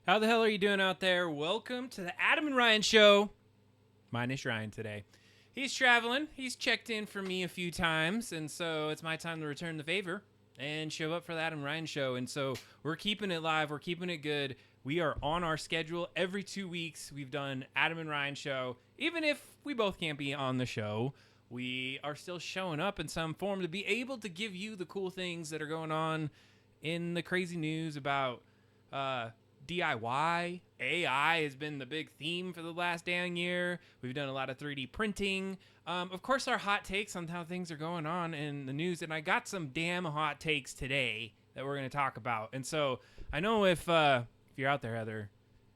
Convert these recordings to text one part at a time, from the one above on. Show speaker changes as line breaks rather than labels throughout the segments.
How the hell are you doing out there? Welcome to the Adam and Ryan Show. Minus Ryan today. He's traveling. He's checked in for me a few times, and so it's my time to return the favor and show up for the Adam and Ryan Show. And so we're keeping it live. We're keeping it good. We are on our schedule. Every 2 weeks, we've done Adam and Ryan Show. Even if we both can't be on the show, we are still showing up in some form to be able to give you the cool things that are going on in the crazy news about DIY. AI has been the big theme for the last dang year. We've done a lot of 3D printing. Of course, our hot takes on how things are going on in the news. And I got some damn hot takes today that we're going to talk about. And so I know if you're out there, Heather,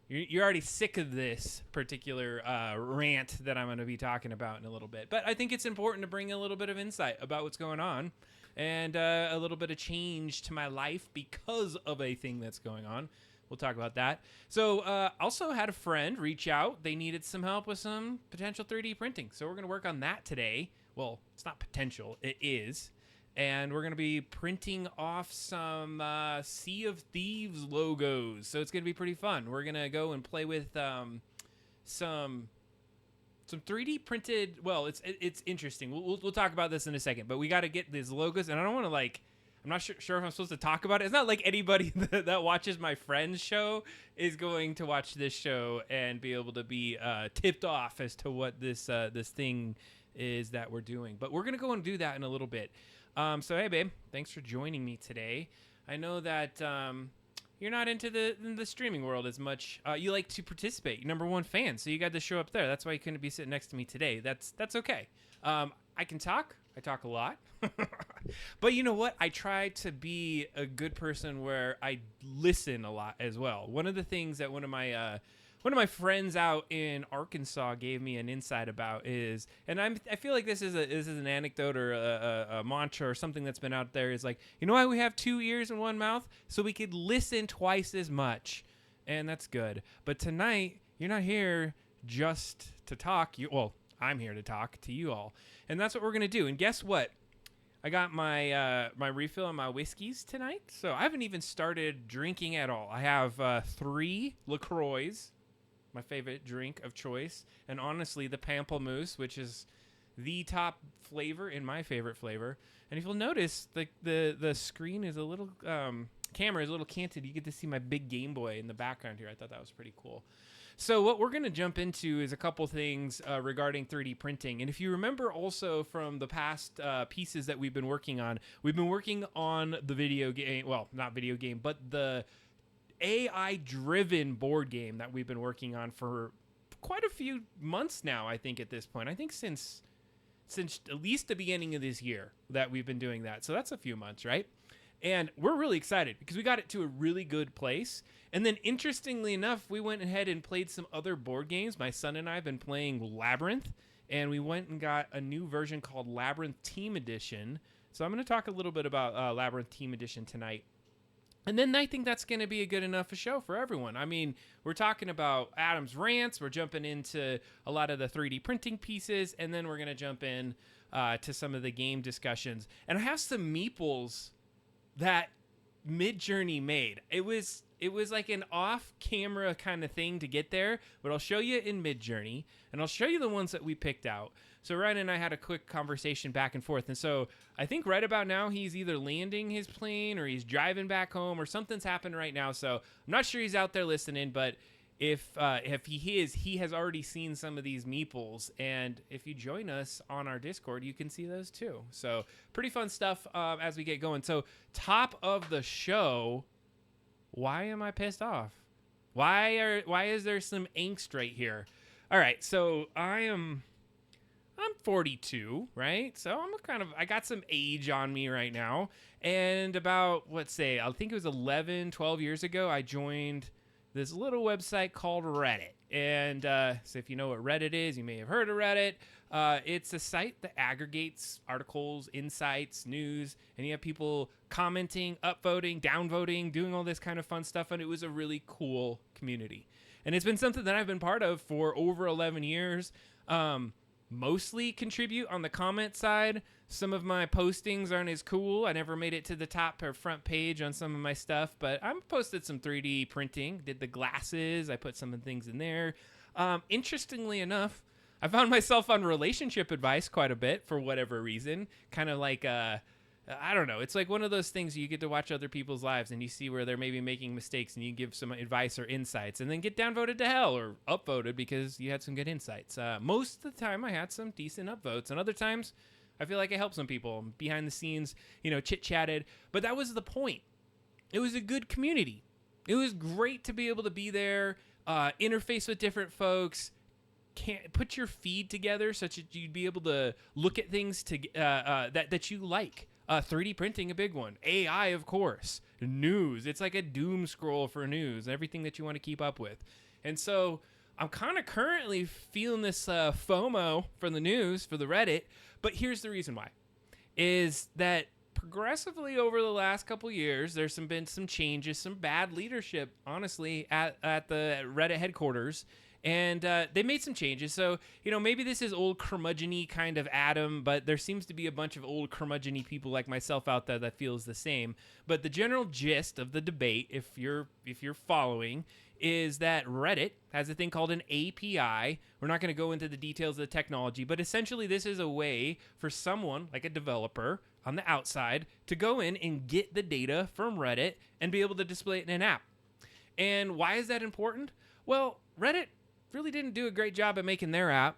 you're already sick of this particular rant that I'm going to be talking about in a little bit. But I think it's important to bring a little bit of insight about what's going on and a little bit of change to my life because of a thing that's going on. We'll talk about that. So also had a friend reach out. They needed some help with some potential 3D printing. So we're going to work on that today. Well, it's not potential. It is. And we're going to be printing off some Sea of Thieves logos. So it's going to be pretty fun. We're going to go and play with some 3D printed. Well, it's interesting. We'll talk about this in a second. But we got to get these logos. And I don't want to I'm not sure if I'm supposed to talk about it. It's not like anybody that watches my friend's show is going to watch this show and be able to be tipped off as to what this thing is that we're doing. But we're going to go and do that in a little bit. So, hey, babe, thanks for joining me today. I know that you're not into the streaming world as much. You like to participate. You're number one fan, so you got to show up there. That's why you couldn't be sitting next to me today. That's okay. I can talk. I talk a lot. But you know what? I try to be a good person where I listen a lot as well. One of the things that one of my friends out in Arkansas gave me an insight about is, and I feel like this is an anecdote or a mantra or something that's been out there, is like, you know why we have 2 ears and 1 mouth? So we could listen twice as much. And that's good. But tonight, you're not here just to talk. I'm here to talk to you all. And that's what we're going to do. And guess what? I got my my refill on my whiskeys tonight. So I haven't even started drinking at all. I have 3 LaCroix, my favorite drink of choice. And honestly, the Pamplemousse, which is the top flavor in my favorite flavor. And if you'll notice, the screen is a little, camera is a little canted. You get to see my big Game Boy in the background here. I thought that was pretty cool. So what we're going to jump into is a couple things regarding 3D printing. And if you remember also from the past pieces that we've been working on the video game, well, not video game, but the AI-driven board game that we've been working on for quite a few months now, I think, at this point. I think since at least the beginning of this year that we've been doing that. So that's a few months, right? And we're really excited because we got it to a really good place. And then interestingly enough, we went ahead and played some other board games. My son and I have been playing Labyrinth, and we went and got a new version called Labyrinth Team Edition. So I'm going to talk a little bit about Labyrinth Team Edition tonight. And then I think that's going to be a good enough a show for everyone. I mean, we're talking about Adam's rants. We're jumping into a lot of the 3D printing pieces, and then we're going to jump in to some of the game discussions. And I have some meeples that Midjourney made. It was like an off-camera kind of thing to get there, but I'll show you in Midjourney, and I'll show you the ones that we picked out. So Ryan and I had a quick conversation back and forth, and so I think right about now he's either landing his plane or he's driving back home or something's happened right now. So I'm not sure he's out there listening, but if he is, he has already seen some of these meeples, and if you join us on our Discord, you can see those too. So pretty fun stuff as we get going. So top of the show, why am I pissed off? Why is there some angst right here? All right, so I'm 42, right? So I got some age on me right now, and about I think it was 11, 12 years ago, I joined this little website called Reddit. And so if you know what Reddit is, you may have heard of Reddit. It's a site that aggregates articles, insights, news, and you have people commenting, upvoting, downvoting, doing all this kind of fun stuff. And it was a really cool community. And it's been something that I've been part of for over 11 years. Mostly contribute on the comment side. Some of my postings aren't as cool. I never made it to the top or front page on some of my stuff, but I posted some 3D printing, did the glasses. I put some of the things in there. Interestingly enough, I found myself on relationship advice quite a bit for whatever reason. Kind of like, I don't know. It's like one of those things you get to watch other people's lives and you see where they're maybe making mistakes and you give some advice or insights and then get downvoted to hell or upvoted because you had some good insights. Most of the time I had some decent upvotes, and other times I feel like I helped some people behind the scenes, chit-chatted. But that was the point. It was a good community. It was great to be able to be there, interface with different folks, put your feed together such that you'd be able to look at things that you like. 3D printing, a big one. AI, of course. News. It's like a doom scroll for news. Everything that you want to keep up with. And so I'm kind of currently feeling this FOMO for the news, for the Reddit. But here's the reason why. Is that progressively over the last couple years, there's been some changes, some bad leadership, honestly, at the Reddit headquarters. And they made some changes. So, maybe this is old curmudgeon-y kind of Adam, but there seems to be a bunch of old curmudgeon-y people like myself out there that feels the same. But the general gist of the debate, if you're following, is that Reddit has a thing called an API. We're not going to go into the details of the technology, but essentially this is a way for someone, like a developer on the outside, to go in and get the data from Reddit and be able to display it in an app. And why is that important? Well, Reddit really didn't do a great job at making their app,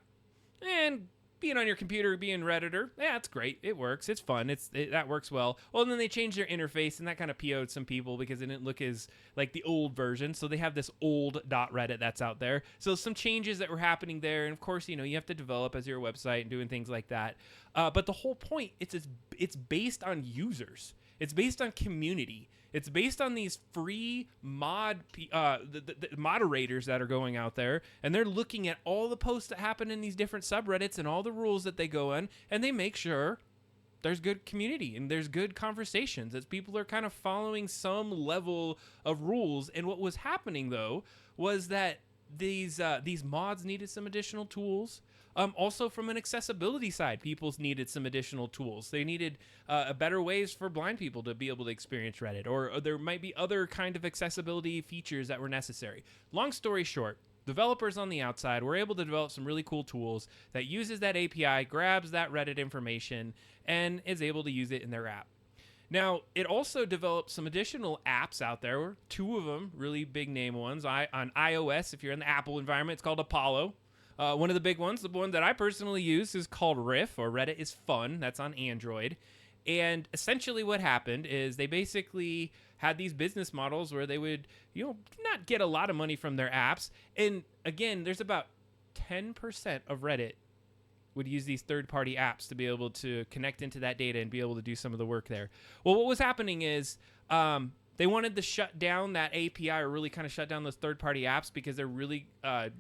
and being on your computer, being Redditor, yeah, it's great. It works. It's fun. That works well. Well, and then they changed their interface, and that kind of PO'd some people because it didn't look as like the old version. So they have this old .reddit that's out there. So some changes that were happening there, and of course, you have to develop as your website and doing things like that. But the whole point, it's based on users. It's based on community. It's based on these free the moderators that are going out there, and they're looking at all the posts that happen in these different subreddits and all the rules that they go in, and they make sure there's good community and there's good conversations as people are kind of following some level of rules. And what was happening, though, was that these mods needed some additional tools. Also, from an accessibility side, people needed some additional tools. They needed better ways for blind people to be able to experience Reddit, or there might be other kind of accessibility features that were necessary. Long story short, developers on the outside were able to develop some really cool tools that uses that API, grabs that Reddit information, and is able to use it in their app. Now, it also developed some additional apps out there, 2 of them, really big name ones. On iOS, if you're in the Apple environment, it's called Apollo. One of the big ones, the one that I personally use, is called Riff, or Reddit is Fun. That's on Android. And essentially what happened is they basically had these business models where they would, not get a lot of money from their apps. And again, there's about 10% of Reddit would use these third-party apps to be able to connect into that data and be able to do some of the work there. Well, what was happening is they wanted to shut down that API, or really kind of shut down those third-party apps, because they're really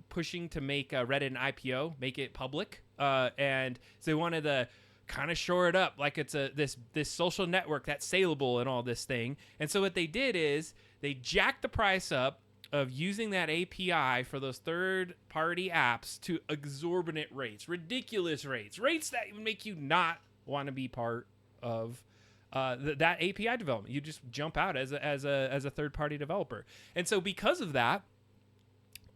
pushing to make Reddit an IPO, make it public. And so they wanted to kind of shore it up like it's this social network that's saleable and all this thing. And so what they did is they jacked the price up of using that API for those third-party apps to exorbitant rates, ridiculous rates that make you not want to be part of that API development. You just jump out as a third-party developer. And so because of that,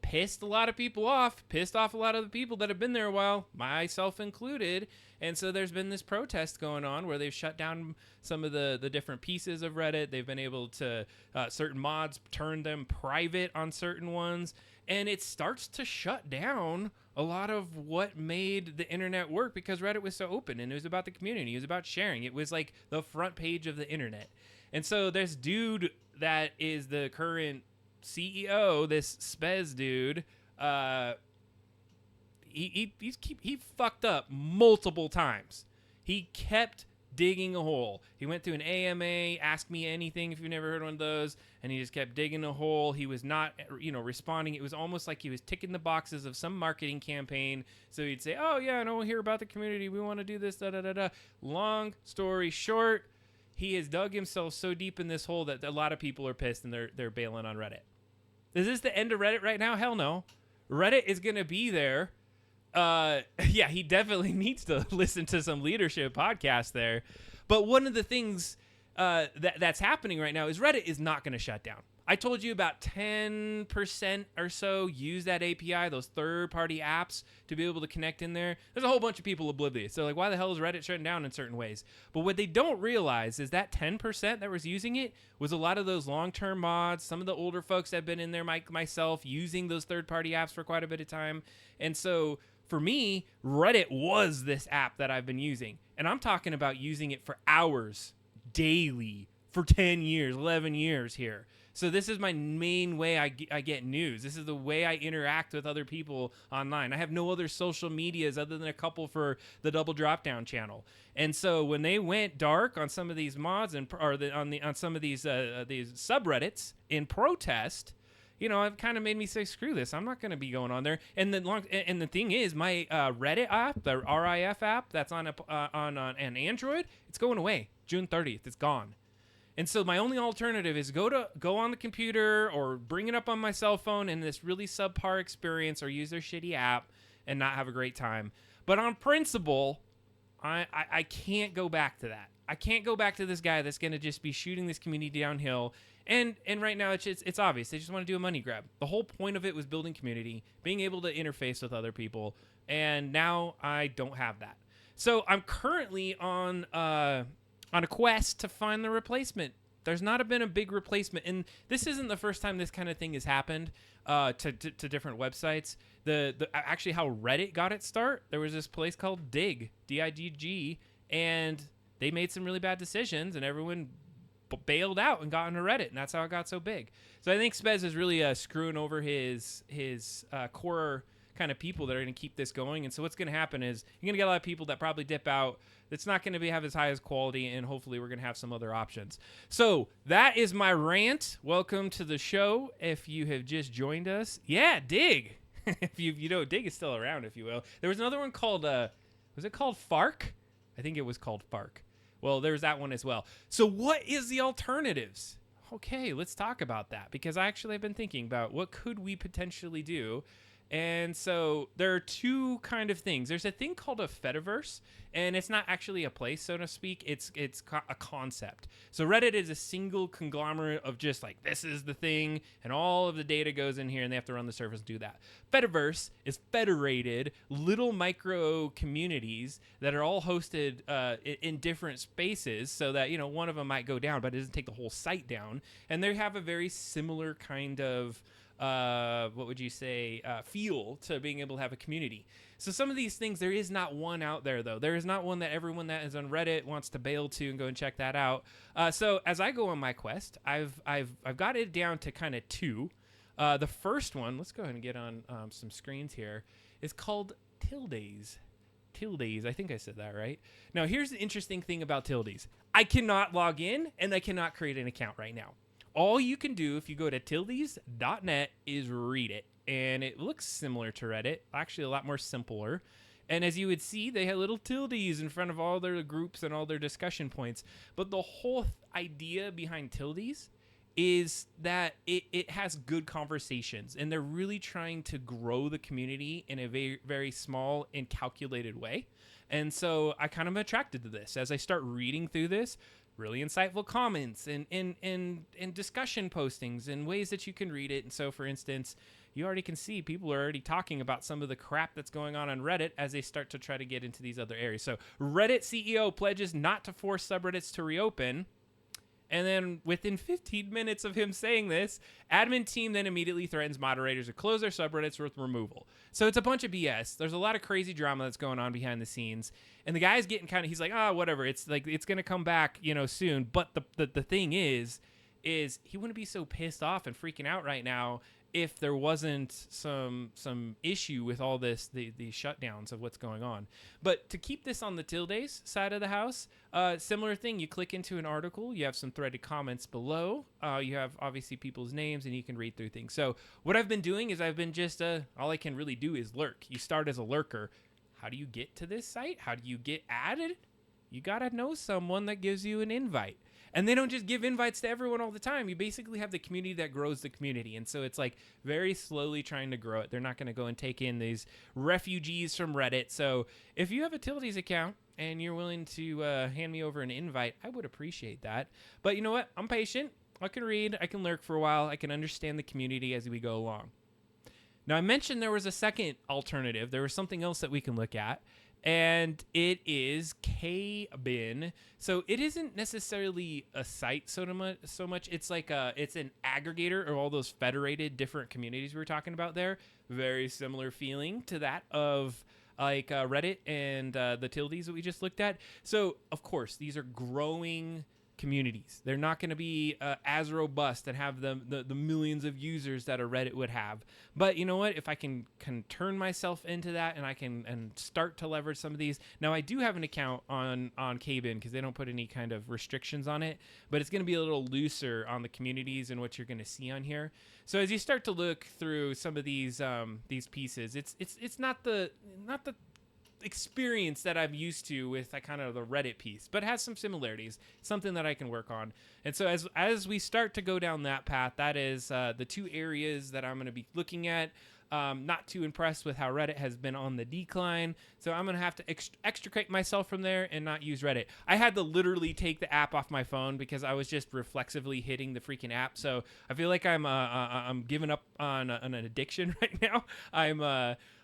pissed a lot of people off, pissed off a lot of the people that have been there a while, myself included. And so there's been this protest going on where they've shut down some of the different pieces of Reddit. They've been able to, certain mods, turn them private on certain ones. And it starts to shut down a lot of what made the internet work, because Reddit was so open and it was about the community. It was about sharing. It was like the front page of the internet. And so this dude that is the current CEO, this Spez dude, he fucked up multiple times. He kept digging a hole. He went to an AMA, Ask Me Anything, if you've never heard one of those, and he just kept digging a hole. He was not, responding. It was almost like he was ticking the boxes of some marketing campaign. So he'd say, oh yeah, I know, we'll hear about the community. We want to do this, da-da-da-da. Long story short, he has dug himself so deep in this hole that a lot of people are pissed and they're bailing on Reddit. Is this the end of Reddit right now? Hell no. Reddit is going to be there Yeah, he definitely needs to listen to some leadership podcasts there. But one of the things that's happening right now is Reddit is not going to shut down. I told you about 10% or so use that API, those third-party apps, to be able to connect in there. There's a whole bunch of people oblivious. So, like, why the hell is Reddit shutting down in certain ways? But what they don't realize is that 10% that was using it was a lot of those long-term mods, some of the older folks that have been in there, myself, using those third-party apps for quite a bit of time. And so, for me, Reddit was this app that I've been using. And I'm talking about using it for hours, daily, for 10 years, 11 years here. So this is my main way I get news. This is the way I interact with other people online. I have no other social medias other than a couple for the Double Drop Down channel. And so when they went dark on some of these mods on some of these subreddits in protest, you know, it kind of made me say, screw this. I'm not going to be going on there. And the thing is, my Reddit app, the RIF app that's on an Android, it's going away June 30th. It's gone. And so my only alternative is go on the computer or bring it up on my cell phone in this really subpar experience, or use their shitty app and not have a great time. But on principle, I can't go back to that. I can't go back to this guy that's going to just be shooting this community downhill. And right now it's obvious. They just want to do a money grab. The whole point of it was building community, being able to interface with other people. And now I don't have that. So I'm currently on a quest to find the replacement. There's not been a big replacement, and this isn't the first time this kind of thing has happened to different websites. Actually, how Reddit got its start, there was this place called Digg, D-I-G-G, and they made some really bad decisions, and everyone bailed out and got into Reddit, and that's how it got so big. So I think Spez is really screwing over his core kind of people that are going to keep this going. And so what's going to happen is you're going to get a lot of people that probably dip out. It's not going to have as high as quality, and hopefully we're going to have some other options. So that is my rant. Welcome to the show. If you have just joined us, yeah, Digg. If you know, Digg is still around, if you will. There was another one called, was it called Fark? I think it was called Fark. Well, there's that one as well. So what is the alternatives? Okay, let's talk about that, because I actually have been thinking about what could we potentially do. And so there are two kind of things. There's a thing called a Fediverse, and it's not actually a place, so to speak. It's a concept. So Reddit is a single conglomerate of just like, this is the thing, and all of the data goes in here, and they have to run the service and do that. Fediverse is federated little micro communities that are all hosted in different spaces, so that, you know, one of them might go down, but it doesn't take the whole site down. And they have a very similar kind of what would you say, feel to being able to have a community. So some of these things, there is not one out there, though. There is not one that everyone that is on Reddit wants to bail to and go and check that out. So as I go on my quest, I've got it down to kind of two. The first one, let's go ahead and get on some screens here, is called Tildes. Tildes, I think I said that right. Now, here's the interesting thing about Tildes. I cannot log in, and I cannot create an account right now. All you can do if you go to tildes.net is read it, and it looks similar to Reddit, actually a lot more simpler. And as you would see, they had little tildes in front of all their groups and all their discussion points. But the whole idea behind Tildes is that it has good conversations, and they're really trying to grow the community in a very, very small and calculated way. And so I kind of attracted to this. As I start reading through this, really insightful comments and discussion postings and ways that you can read it. And so, for instance, you already can see people are already talking about some of the crap that's going on Reddit as they start to try to get into these other areas. So Reddit CEO pledges not to force subreddits to reopen. And then within 15 minutes of him saying this, admin team then immediately threatens moderators to close their subreddits with removal. So it's a bunch of BS. There's a lot of crazy drama that's going on behind the scenes. And the guy's getting kind of, he's like, whatever. It's like, it's going to come back, you know, soon. But the thing is he wouldn't be so pissed off and freaking out right now if there wasn't some issue with all this, the shutdowns of what's going on. But to keep this on the Tildes side of the house, similar thing, you click into an article, you have some threaded comments below, you have obviously people's names, and you can read through things. So what I've been doing is I've been just, all I can really do is lurk. You start as a lurker. How do you get to this site? How do you get added? You gotta know someone that gives you an invite. And they don't just give invites to everyone all the time. You basically have the community that grows the community. And so it's like very slowly trying to grow it. They're not going to go and take in these refugees from Reddit. So if you have a Tildes account and you're willing to hand me over an invite, I would appreciate that. But you know what? I'm patient. I can read. I can lurk for a while. I can understand the community as we go along. Now, I mentioned there was a second alternative. There was something else that we can look at, and it is Kbin. So it isn't necessarily a site so much. It's like it's an aggregator of all those federated different communities we were talking about there. Very similar feeling to that of like Reddit and the Tildes that we just looked at. So, of course, these are growing communities. They're not going to be as robust and have the millions of users that a Reddit would have. But you know what? If I can turn myself into that and I can start to leverage some of these. Now, I do have an account on Kbin because they don't put any kind of restrictions on it, but it's going to be a little looser on the communities and what you're going to see on here. So as you start to look through some of these pieces, it's not the experience that I'm used to with kind of the Reddit piece, but has some similarities, something that I can work on. And so as we start to go down that path, that is the two areas that I'm going to be looking at. Not too impressed with how Reddit has been on the decline, so I'm going to have to extricate myself from there and not use Reddit. I had to literally take the app off my phone because I was just reflexively hitting the freaking app, so I feel like I'm giving up on an addiction right now.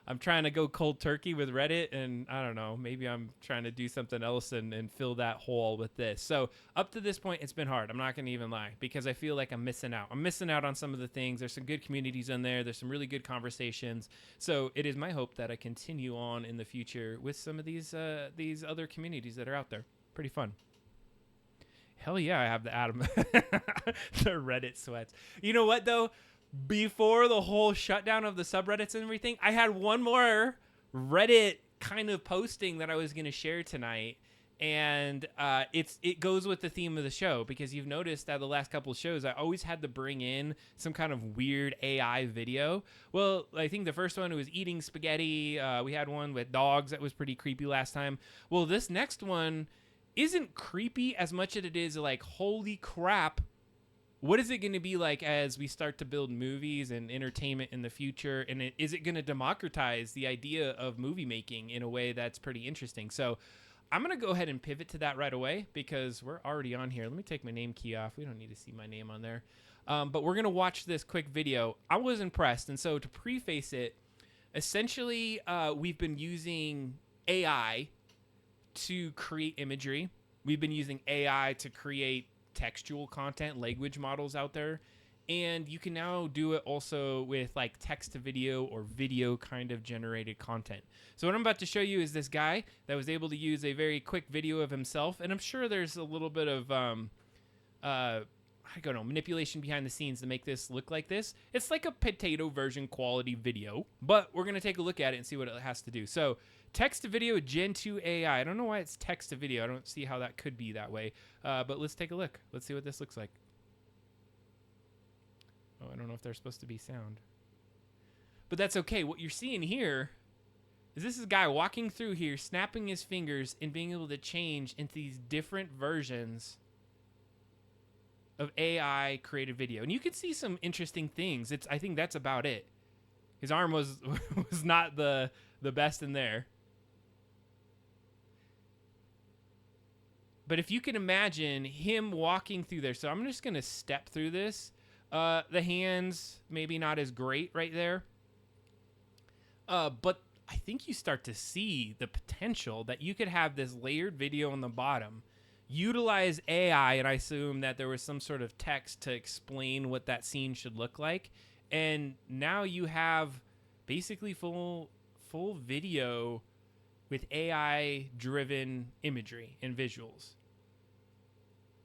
I'm trying to go cold turkey with Reddit, and I don't know, maybe I'm trying to do something else and fill that hole with this. So up to this point, it's been hard. I'm not going to even lie, because I feel like I'm missing out. I'm missing out on some of the things. There's some good communities in there. There's some really good conversations. So it is my hope that I continue on in the future with some of these other communities that are out there. Pretty fun. Hell yeah, I have the Adam, the Reddit sweats. You know what, though? Before the whole shutdown of the subreddits and everything, I had one more Reddit kind of posting that I was going to share tonight, and it goes with the theme of the show, because you've noticed that the last couple of shows I always had to bring in some kind of weird AI video. Well, I think the first one was eating spaghetti. We had one with dogs that was pretty creepy last time. Well, this next one isn't creepy as much as it is like, holy crap, what is it going to be like as we start to build movies and entertainment in the future? And is it going to democratize the idea of movie making in a way that's pretty interesting? So I'm going to go ahead and pivot to that right away, because we're already on here. Let me take my name key off. We don't need to see my name on there. But we're going to watch this quick video. I was impressed. And so to preface it, essentially, we've been using AI to create imagery. We've been using AI to create textual content, language models out there, and you can now do it also with like text to video or video kind of generated content. So what I'm about to show you is this guy that was able to use a very quick video of himself, and I'm sure there's a little bit of I don't know, manipulation behind the scenes to make this look like this. It's like a potato version quality video, but we're going to take a look at it and see what it has to do. So text to video Gen 2 AI. I don't know why it's text to video. I don't see how that could be that way. But let's take a look. Let's see what this looks like. Oh, I don't know if there's supposed to be sound. But that's okay. What you're seeing here is this is a guy walking through here, snapping his fingers and being able to change into these different versions of AI created video. And you can see some interesting things. I think that's about it. His arm was not the best in there. But if you can imagine him walking through there. So I'm just going to step through this. The hands, maybe not as great right there. But I think you start to see the potential that you could have this layered video on the bottom, utilize AI, and I assume that there was some sort of text to explain what that scene should look like. And now you have basically full video with AI-driven imagery and visuals.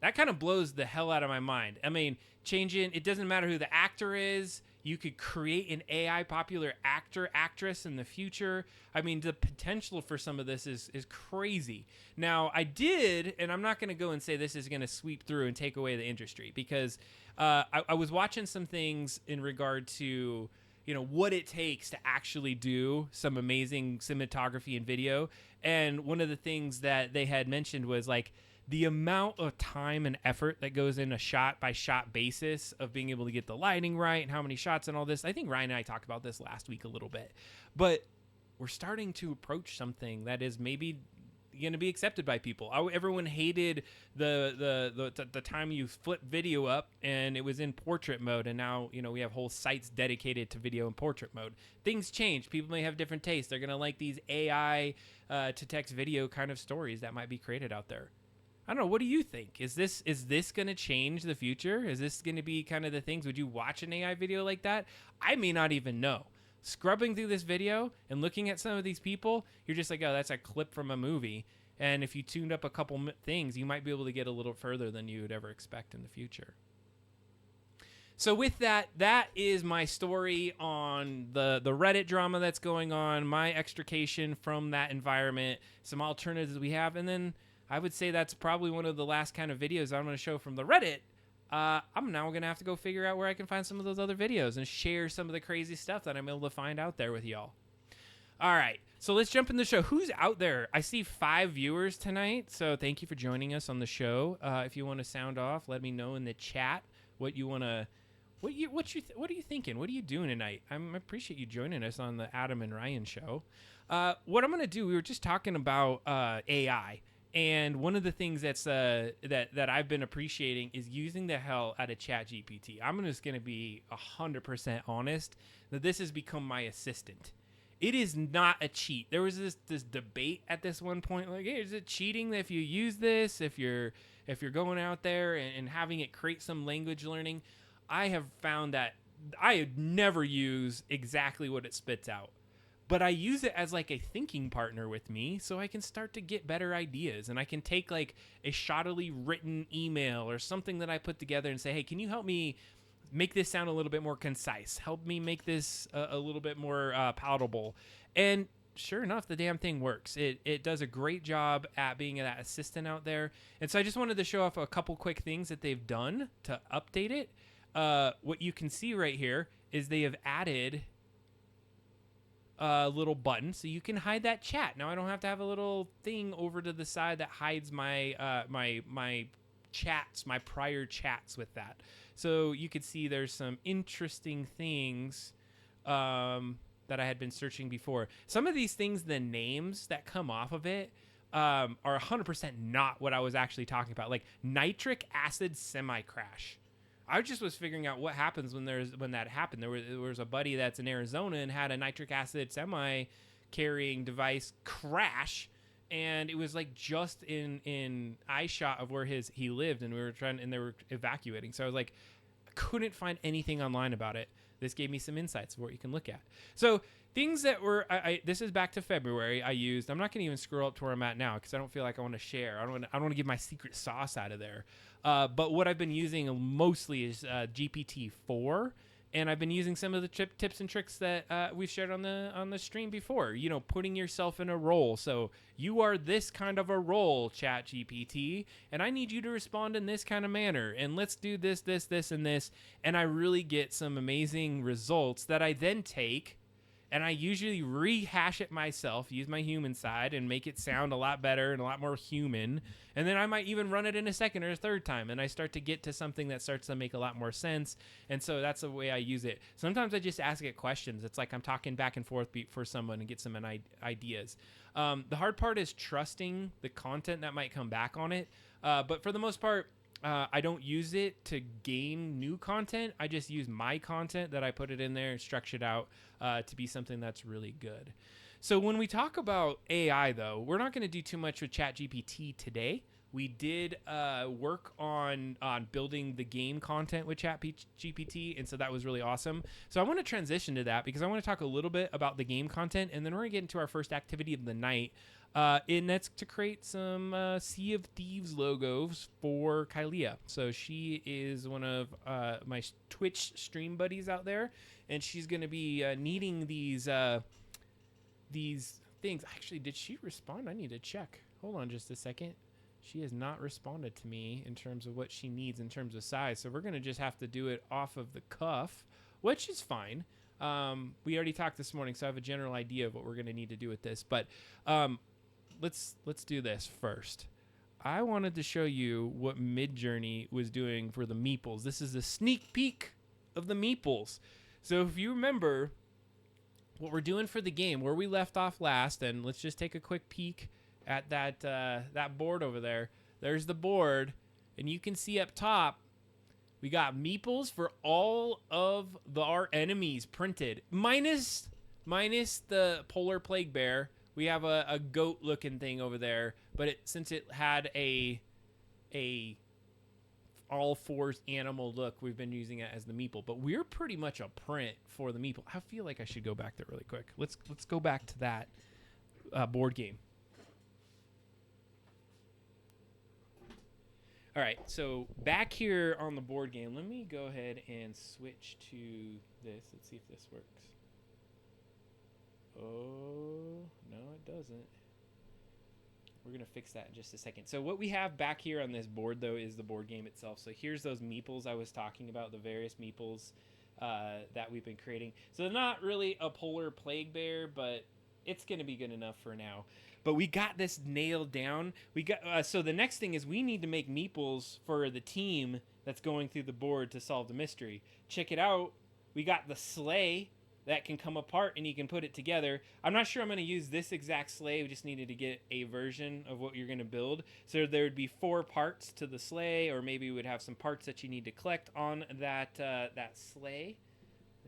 That kind of blows the hell out of my mind. I mean, it doesn't matter who the actor is. You could create an AI popular actor, actress in the future. I mean, the potential for some of this is crazy. Now, I did, and I'm not going to go and say this is going to sweep through and take away the industry, because I was watching some things in regard to, you know, what it takes to actually do some amazing cinematography and video. And one of the things that they had mentioned was like, the amount of time and effort that goes in a shot by shot basis of being able to get the lighting right and how many shots and all this. I think Ryan and I talked about this last week a little bit, but we're starting to approach something that is maybe going to be accepted by people. Everyone hated the time you flip video up and it was in portrait mode, and now we have whole sites dedicated to video in portrait mode. Things change. People may have different tastes. They're going to like these AI to text video kind of stories that might be created out there. I don't know. What do you think? Is this going to change the future? Is this going to be kind of the things? Would you watch an AI video like that? I may not even know. Scrubbing through this video and looking at some of these people, you're just like, oh, that's a clip from a movie. And if you tuned up a couple things, you might be able to get a little further than you would ever expect in the future. So with that is my story on the Reddit drama that's going on, my extrication from that environment, some alternatives we have, and then I would say that's probably one of the last kind of videos I'm going to show from the Reddit. I'm now going to have to go figure out where I can find some of those other videos and share some of the crazy stuff that I'm able to find out there with y'all. All right, so let's jump in the show. Who's out there? I see 5 viewers tonight, so thank you for joining us on the show. If you want to sound off, let me know in the chat what you want to. What are you thinking? What are you doing tonight? I appreciate you joining us on the Adam and Ryan show. What I'm going to do, we were just talking about AI. And one of the things that's that I've been appreciating is using the hell out of ChatGPT. I'm just going to be 100% honest that this has become my assistant. It is not a cheat. There was this debate at this one point, like, hey, is it cheating if you use this? If you're going out there and having it create some language learning? I have found that I never use exactly what it spits out. But I use it as like a thinking partner with me, so I can start to get better ideas, and I can take like a shoddily written email or something that I put together and say, hey, can you help me make this sound a little bit more concise? Help me make this a little bit more palatable. And sure enough, the damn thing works. It does a great job at being that assistant out there. And so I just wanted to show off a couple quick things that they've done to update it. What you can see right here is they have added little button so you can hide that chat. Now I don't have to have a little thing over to the side that hides my my chats, my prior chats with that. So you could see there's some interesting things that I had been searching before. Some of these things, the names that come off of it are 100% not what I was actually talking about. Like nitric acid semi-crash. I just was figuring out what happens when that happened. There was a buddy that's in Arizona and had a nitric acid semi-carrying device crash, and it was like just in eye shot of where he lived, and they were evacuating. So I was like, I couldn't find anything online about it. This gave me some insights of what you can look at. So things that were, this is back to February. I'm not going to even scroll up to where I'm at now because I don't feel like I want to share. I don't want to give my secret sauce out of there. But what I've been using mostly is GPT-4, and I've been using some of the tips and tricks that we've shared on the stream before. Putting yourself in a role. So you are this kind of a role, ChatGPT, and I need you to respond in this kind of manner. And let's do this, this, this, and this. And I really get some amazing results that I then take. And I usually rehash it myself, use my human side, and make it sound a lot better and a lot more human. And then I might even run it in a second or a third time, and I start to get to something that starts to make a lot more sense. And so that's the way I use it. Sometimes I just ask it questions. It's like I'm talking back and forth for someone and get some ideas. The hard part is trusting the content that might come back on it. But for the most part, I don't use it to gain new content. I just use my content that I put it in there and structure it out to be something that's really good. So when we talk about AI, though, we're not going to do too much with ChatGPT today. We did work on building the game content with ChatGPT, and so that was really awesome. So I want to transition to that because I want to talk a little bit about the game content, and then we're going to get into our first activity of the night. And that's to create some Sea of Thieves logos for Kylia. So she is one of my Twitch stream buddies out there, and she's going to be needing these things. Actually, did she respond? I need to check. Hold on just a second. She has not responded to me in terms of what she needs in terms of size. So we're going to just have to do it off of the cuff, which is fine. We already talked this morning, so I have a general idea of what we're going to need to do with this. But let's do this first. I wanted to show you what Midjourney was doing for the meeples. This is a sneak peek of the meeples. So if you remember what we're doing for the game, where we left off last, and let's just take a quick peek at that board over there. There's the board, and you can see up top, we got meeples for all of our enemies printed, minus the polar plague bear. We have a goat-looking thing over there, but since it had a all fours animal look, we've been using it as the meeple. But we're pretty much a print for the meeple. I feel like I should go back there really quick. Let's go back to that board game. All right, so back here on the board game, let me go ahead and switch to this. Let's see if this works. Oh, no, it doesn't. We're going to fix that in just a second. So what we have back here on this board, though, is the board game itself. So here's those meeples I was talking about, the various meeples that we've been creating. So they're not really a polar plague bear, but it's going to be good enough for now. But we got this nailed down. We got so the next thing is we need to make meeples for the team that's going through the board to solve the mystery. Check it out. We got the sleigh that can come apart and you can put it together. I'm not sure I'm going to use this exact sleigh. We just needed to get a version of what you're going to build. So there would be 4 parts to the sleigh, or maybe we would have some parts that you need to collect on that sleigh.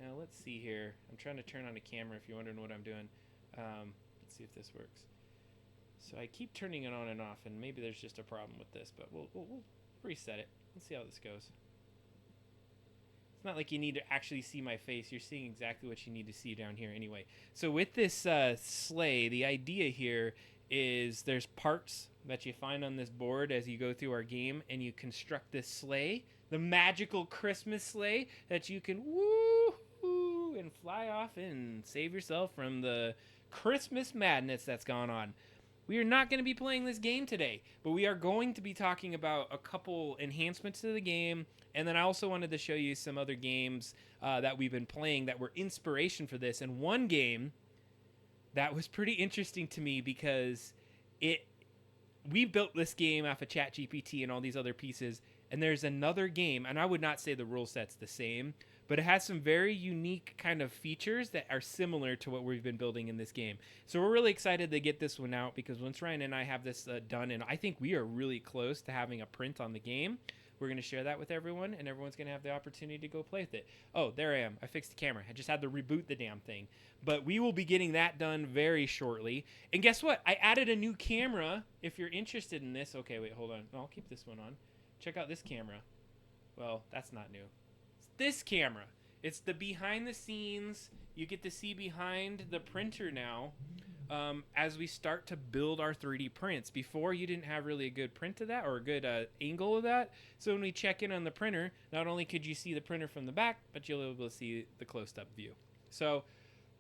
Now let's see here. I'm trying to turn on the camera if you're wondering what I'm doing. Let's see if this works. So I keep turning it on and off, and maybe there's just a problem with this, but we'll reset it. Let's see how this goes. It's not like you need to actually see my face. You're seeing exactly what you need to see down here anyway. So with this sleigh, the idea here is there's parts that you find on this board as you go through our game, and you construct this sleigh, the magical Christmas sleigh that you can woo and fly off and save yourself from the Christmas madness that's gone on. We are not going to be playing this game today, but we are going to be talking about a couple enhancements to the game, and then I also wanted to show you some other games that we've been playing that were inspiration for this. And one game that was pretty interesting to me because we built this game off of ChatGPT and all these other pieces, and there's another game, and I would not say the rule set's the same, but it has some very unique kind of features that are similar to what we've been building in this game. So we're really excited to get this one out, because once Ryan and I have this done, and I think we are really close to having a print on the game, we're going to share that with everyone, and everyone's going to have the opportunity to go play with it. Oh, there I am. I fixed the camera. I just had to reboot the damn thing. But we will be getting that done very shortly. And guess what? I added a new camera if you're interested in this. Okay, wait, hold on. No, I'll keep this one on. Check out this camera. Well, that's not new. This camera. It's the behind the scenes. You get to see behind the printer now as we start to build our 3D prints. Before, you didn't have really a good print of that, or a good angle of that. So when we check in on the printer, not only could you see the printer from the back, but you'll be able to see the close-up view. So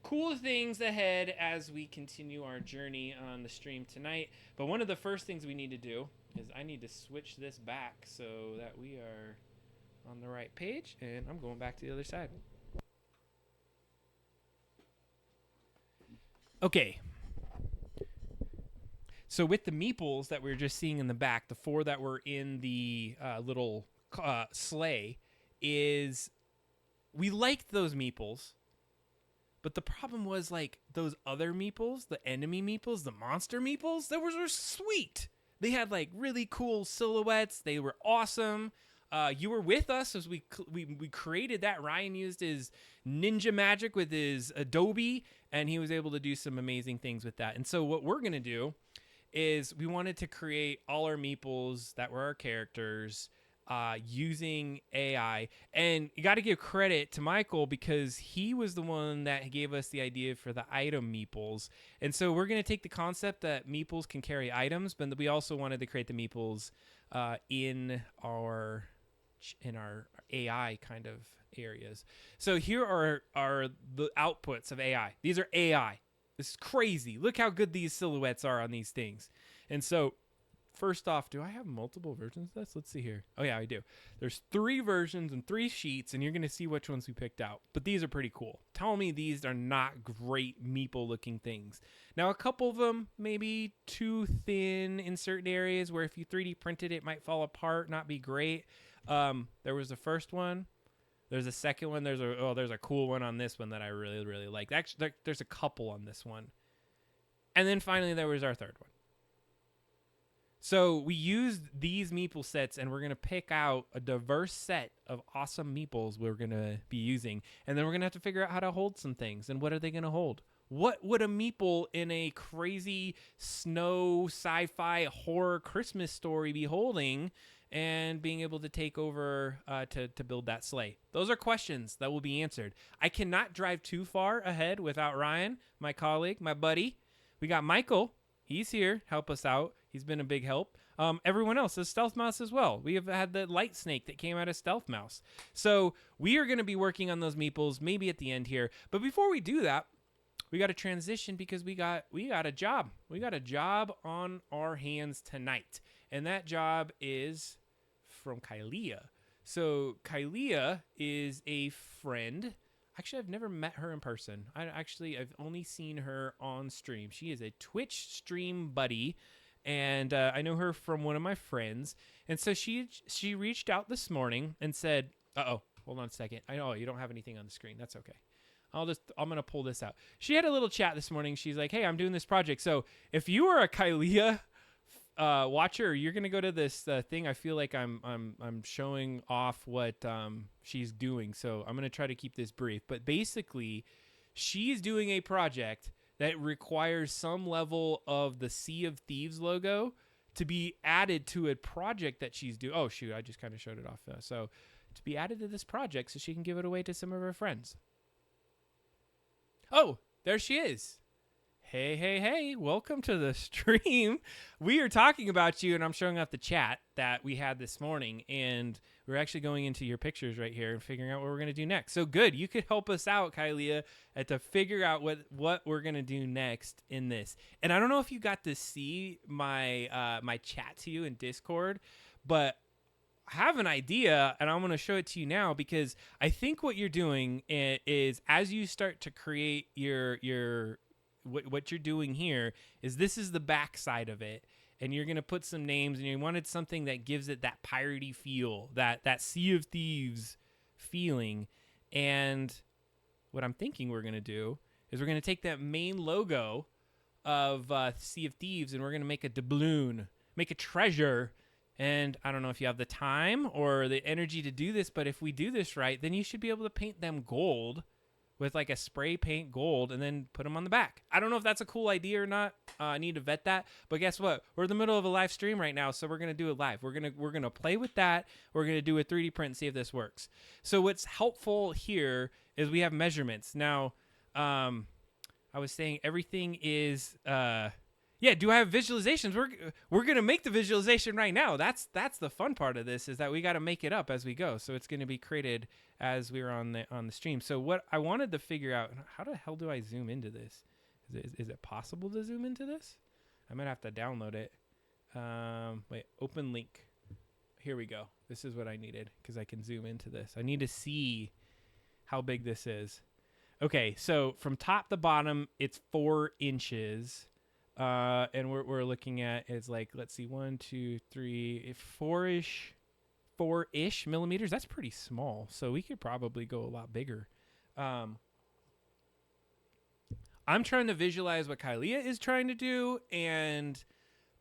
cool things ahead as we continue our journey on the stream tonight. But one of the first things we need to do is I need to switch this back so that we are on the right page, and I'm going back to the other side. Okay. So with the meeples that we were just seeing in the back, the 4 that were in the little sleigh, is we liked those meeples, but the problem was, like, those other meeples, the enemy meeples, the monster meeples, those were sweet. They had, like, really cool silhouettes. They were awesome. You were with us as we created that. Ryan used his ninja magic with his Adobe, and he was able to do some amazing things with that. And so what we're going to do is we wanted to create all our meeples that were our characters using AI. And you got to give credit to Michael, because he was the one that gave us the idea for the item meeples. And so we're going to take the concept that meeples can carry items, but we also wanted to create the meeples in our AI kind of areas. So here are the outputs of AI. These are AI. This is crazy. Look how good these silhouettes are on these things. And so first off, do I have multiple versions of this? Let's see here. Oh yeah, I do. There's 3 versions and 3 sheets, and you're going to see which ones we picked out. But these are pretty cool. Tell me these are not great meeple looking things. Now, a couple of them maybe too thin in certain areas where if you 3D printed it might fall apart, not be great. There was the first one. There's a second one. There's a cool one on this one that I really, really like. Actually, there's a couple on this one. And then finally, there was our third one. So we used these meeple sets, and we're going to pick out a diverse set of awesome meeples we're going to be using. And then we're going to have to figure out how to hold some things. And what are they going to hold? What would a meeple in a crazy snow sci-fi horror Christmas story be holding and being able to take over to build that sleigh? Those are questions that will be answered. I cannot drive too far ahead without Ryan, my colleague, my buddy. We got Michael. He's here. Help us out. He's been a big help. Everyone else is Stealth Mouse as well. We have had the light snake that came out of Stealth Mouse. So we are going to be working on those meeples maybe at the end here. But before we do that, we got to transition because we got a job. We got a job on our hands tonight. And that job is from Kylia. So Kylia is a friend. Actually, I've never met her in person. I've only seen her on stream. She is a Twitch stream buddy, and I know her from one of my friends. And so she reached out this morning and said, hold on a second. I know you don't have anything on the screen. That's okay. I'm going to pull this out. She had a little chat this morning. She's like, hey, I'm doing this project. So if you are a Kylia watcher, you're gonna go to this thing. I feel like I'm showing off what she's doing, so I'm gonna try to keep this brief. But basically, she's doing a project that requires some level of the Sea of Thieves logo to be added to a project that she's doing. Oh shoot, I just kind of showed it off. So to be added to this project, so she can give it away to some of her friends. Oh, there she is. Hey, welcome to the stream. We are talking about you, and I'm showing off the chat that we had this morning, and we're actually going into your pictures right here and figuring out what we're going to do next. So good, you could help us out, Kylia, to figure out what we're going to do next in this. And I don't know if you got to see my my chat to you in Discord, but I have an idea, and I'm going to show it to you now because I think what you're doing is as you start to create your what you're doing here is this is the back side of it, and you're going to put some names, and you wanted something that gives it that piratey feel, that Sea of Thieves feeling. And what I'm thinking we're going to do is we're going to take that main logo of Sea of Thieves, and we're going to make a doubloon, make a treasure. And I don't know if you have the time or the energy to do this, but if we do this right, then you should be able to paint them gold with like a spray paint gold and then put them on the back. I don't know if that's a cool idea or not. I need to vet that. But guess what? We're in the middle of a live stream right now, so we're going to do it live. We're going to play with that. We're going to do a 3D print and see if this works. So what's helpful here is we have measurements. Now, I was saying everything is do I have visualizations? We're going to make the visualization right now. That's the fun part of this, is that we got to make it up as we go. So it's going to be created as we're on the stream. So what I wanted to figure out, how the hell do I zoom into this? Is it possible to zoom into this? I might have to download it. Wait, open link. Here we go. This is what I needed because I can zoom into this. I need to see how big this is. Okay, so from top to bottom, it's 4 inches. And we're looking at is like, let's see, 1, 2, 3, 4-ish millimeters. That's pretty small. So we could probably go a lot bigger. I'm trying to visualize what Kylia is trying to do, and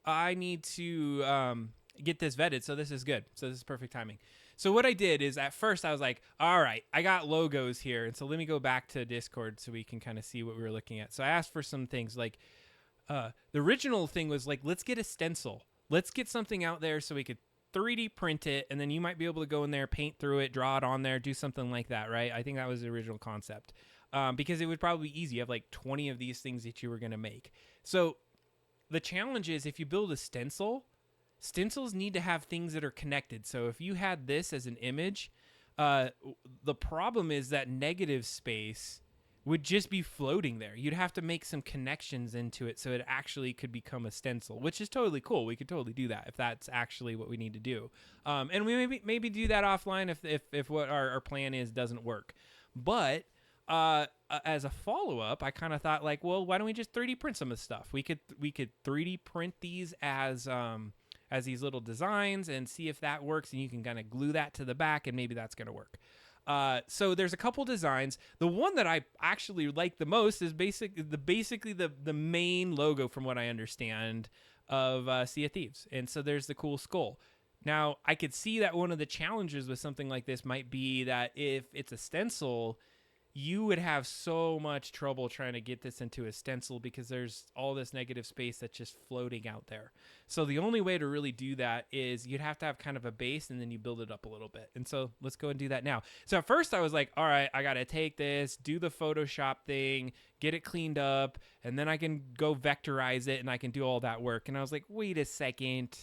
I need to get this vetted. So this is good. So this is perfect timing. So what I did is at first I was like, all right, I got logos here. And so let me go back to Discord so we can kind of see what we were looking at. So I asked for some things like, the original thing was like, let's get a stencil. Let's get something out there so we could 3D print it, and then you might be able to go in there, paint through it, draw it on there, do something like that, right? I think that was the original concept, because it would probably be easy. You have like 20 of these things that you were going to make. So the challenge is if you build a stencil, stencils need to have things that are connected. So if you had this as an image, the problem is that negative space would just be floating there. You'd have to make some connections into it so it actually could become a stencil, which is totally cool. We could totally do that if that's actually what we need to do. And we maybe do that offline if what our plan is doesn't work. But as a follow-up, I kind of thought like, well, why don't we just 3D print some of the stuff? We could 3D print these as these little designs and see if that works, and you can kind of glue that to the back, and maybe that's going to work. So there's a couple designs. The one that I actually like the most is basically the main logo, from what I understand, of Sea of Thieves. And so there's the cool skull. Now, I could see that one of the challenges with something like this might be that if it's a stencil, you would have so much trouble trying to get this into a stencil because there's all this negative space that's just floating out there. So the only way to really do that is you'd have to have kind of a base, and then you build it up a little bit. And so let's go and do that now. So at first I was like, all right, I got to take this, do the Photoshop thing, get it cleaned up, and then I can go vectorize it and I can do all that work. And I was like, wait a second.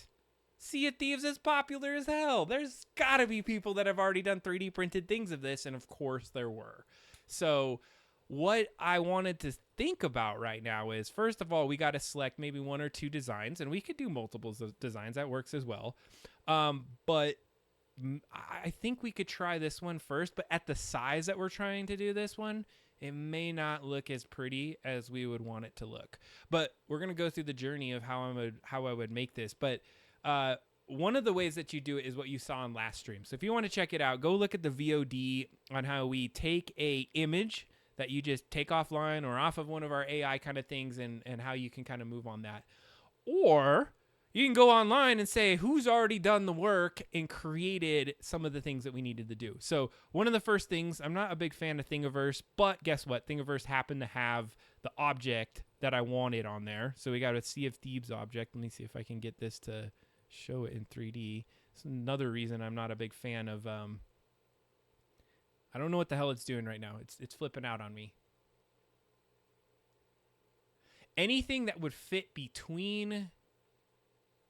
Sea of Thieves is popular as hell. There's got to be people that have already done 3D printed things of this. And of course there were. So what I wanted to think about right now is, first of all, we got to select maybe one or two designs, and we could do multiple designs. That works as well. But I think we could try this one first, but at the size that we're trying to do this one, it may not look as pretty as we would want it to look. But we're going to go through the journey of how I would make this. But one of the ways that you do it is what you saw on last stream. So if you want to check it out, go look at the VOD on how we take a image that you just take offline or off of one of our AI kind of things, and how you can kind of move on that. Or you can go online and say who's already done the work and created some of the things that we needed to do. So one of the first things, I'm not a big fan of Thingiverse, but guess what? Thingiverse happened to have the object that I wanted on there. So we got a Sea of Thieves object. Let me see if I can get this to show it in 3D. It's another reason I'm not a big fan of I don't know what the hell it's doing right now. It's flipping out on me. Anything that would fit between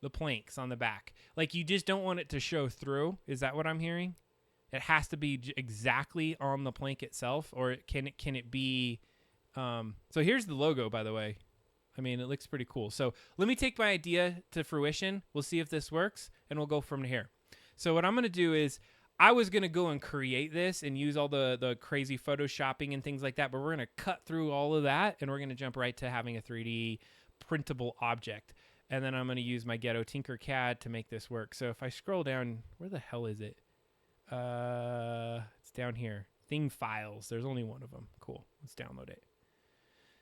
the planks on the back. Like, you just don't want it to show through. Is that what I'm hearing? It has to be exactly on the plank itself, or can it be so here's the logo, by the way. I mean, it looks pretty cool. So let me take my idea to fruition. We'll see if this works, and we'll go from here. So what I'm going to do is, I was going to go and create this and use all the crazy photoshopping and things like that, but we're going to cut through all of that, and we're going to jump right to having a 3D printable object. And then I'm going to use my ghetto Tinkercad to make this work. So if I scroll down, where the hell is it? It's down here. Thing files. There's only one of them. Cool. Let's download it.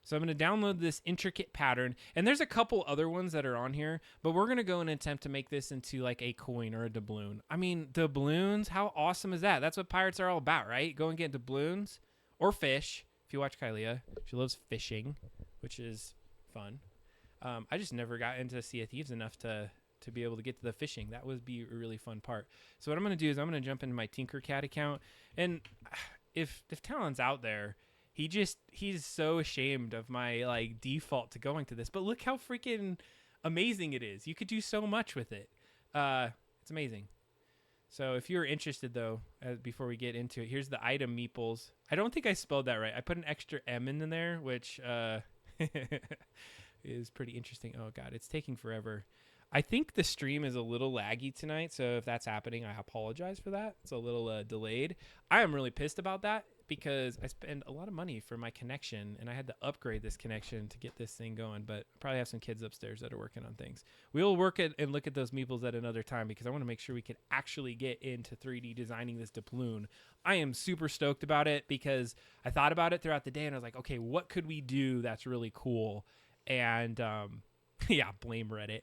So I'm going to download this intricate pattern, and there's a couple other ones that are on here, but we're going to go and attempt to make this into like a coin or a doubloon. I mean, doubloons, how awesome is that? That's what pirates are all about, right? Go and get doubloons or fish. If you watch Kylia, she loves fishing, which is fun. I just never got into Sea of Thieves enough to be able to get to the fishing. That would be a really fun part. So what I'm going to do is I'm going to jump into my Tinkercad account, and if Talon's out there, he's so ashamed of my like default to going to this, but look how freaking amazing it is. You could do so much with it. It's amazing. So if you're interested though, before we get into it, here's the item meeples. I don't think I spelled that right. I put an extra M in there, which is pretty interesting. Oh God, it's taking forever. I think the stream is a little laggy tonight, so if that's happening, I apologize for that. It's a little delayed. I am really pissed about that because I spend a lot of money for my connection, and I had to upgrade this connection to get this thing going, but I probably have some kids upstairs that are working on things. We'll work it and look at those meeples at another time because I want to make sure we can actually get into 3D designing this doubloon. I am super stoked about it because I thought about it throughout the day, and I was like, okay, what could we do that's really cool? And yeah, blame Reddit.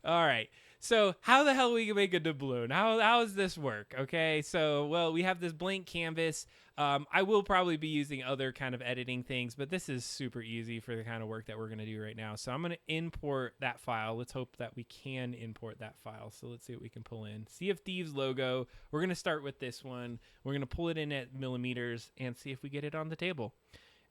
All right. So how the hell are we gonna make a doubloon? How does this work? Okay. So, well, we have this blank canvas. I will probably be using other kind of editing things, but this is super easy for the kind of work that we're going to do right now. So I'm going to import that file. Let's hope that we can import that file. So let's see what we can pull in. Sea of Thieves logo. We're going to start with this one. We're going to pull it in at millimeters and see if we get it on the table.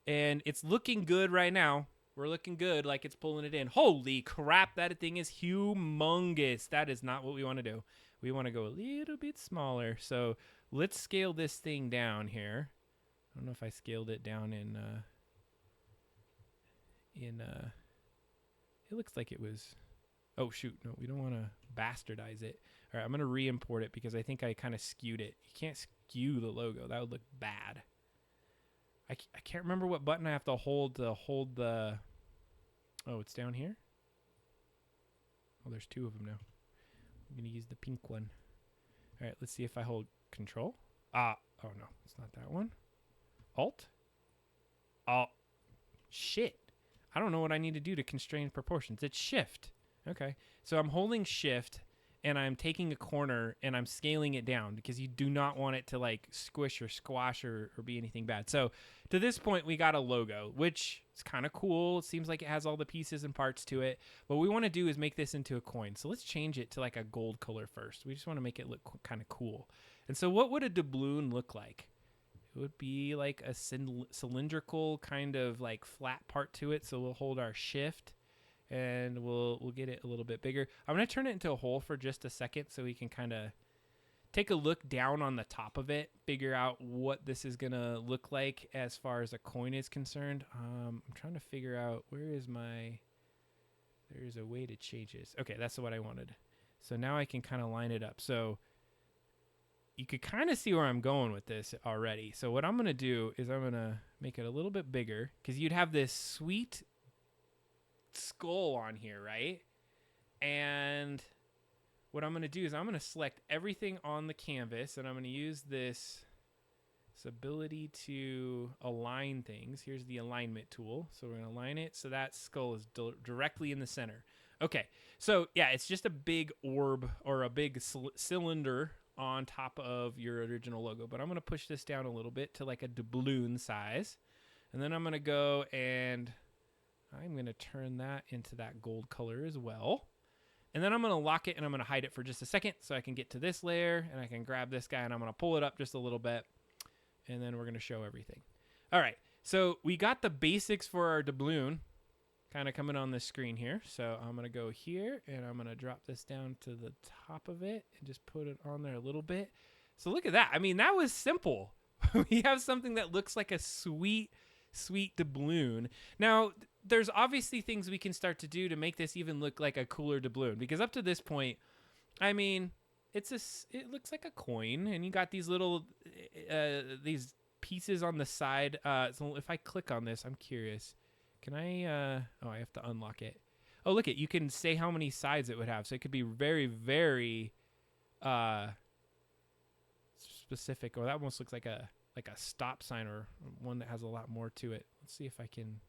And it's looking good right now. We're looking good, like it's pulling it in. Holy crap, that thing is humongous. That is not what we want to do. We want to go a little bit smaller. So let's scale this thing down here. I don't know if I scaled it down it looks like it was, oh shoot, no, we don't want to bastardize it. All right, I'm going to re-import it because I think I kind of skewed it. You can't skew the logo. That would look bad. I can't remember what button I have to hold the, oh, it's down here? Oh, there's two of them now. I'm going to use the pink one. All right, let's see if I hold control. Oh no, it's not that one. Alt? Oh, shit. I don't know what I need to do to constrain proportions. It's shift. Okay. So I'm holding shift and I'm taking a corner and I'm scaling it down because you do not want it to like squish or squash or be anything bad. So to this point, we got a logo, which is kind of cool. It seems like it has all the pieces and parts to it. What we want to do is make this into a coin. So let's change it to like a gold color first. We just want to make it look kind of cool. And so what would a doubloon look like? It would be like a cylindrical kind of like flat part to it. So we'll hold our shift and we'll get it a little bit bigger. I'm going to turn it into a hole for just a second so we can kind of take a look down on the top of it, figure out what this is going to look like as far as a coin is concerned. I'm trying to figure out there's a way to change this. Okay, that's what I wanted. So now I can kind of line it up. So you could kind of see where I'm going with this already. So what I'm going to do is I'm going to make it a little bit bigger because you'd have this sweet skull on here, right? And what I'm going to do is I'm going to select everything on the canvas and I'm going to use this ability to align things. Here's the alignment tool. So we're going to align it so that skull is directly in the center. Okay, so yeah, it's just a big orb or a big cylinder on top of your original logo, but I'm going to push this down a little bit to like a doubloon size, and then I'm going to go and I'm going to turn that into that gold color as well, and then I'm going to lock it and I'm going to hide it for just a second so I can get to this layer and I can grab this guy and I'm going to pull it up just a little bit, and then we're going to show everything. All right, so we got the basics for our doubloon kind of coming on the screen here. So I'm going to go here and I'm going to drop this down to the top of it and just put it on there a little bit. So look at that. I mean, that was simple. We have something that looks like a sweet, sweet doubloon. Now, there's obviously things we can start to do to make this even look like a cooler doubloon, because up to this point, I mean, it looks like a coin and you got these little, these pieces on the side. So if I click on this, I'm curious. Can I, I have to unlock it. Oh, look you can say how many sides it would have. So it could be very, very specific. Or that almost looks like a stop sign or one that has a lot more to it. Let's see if I can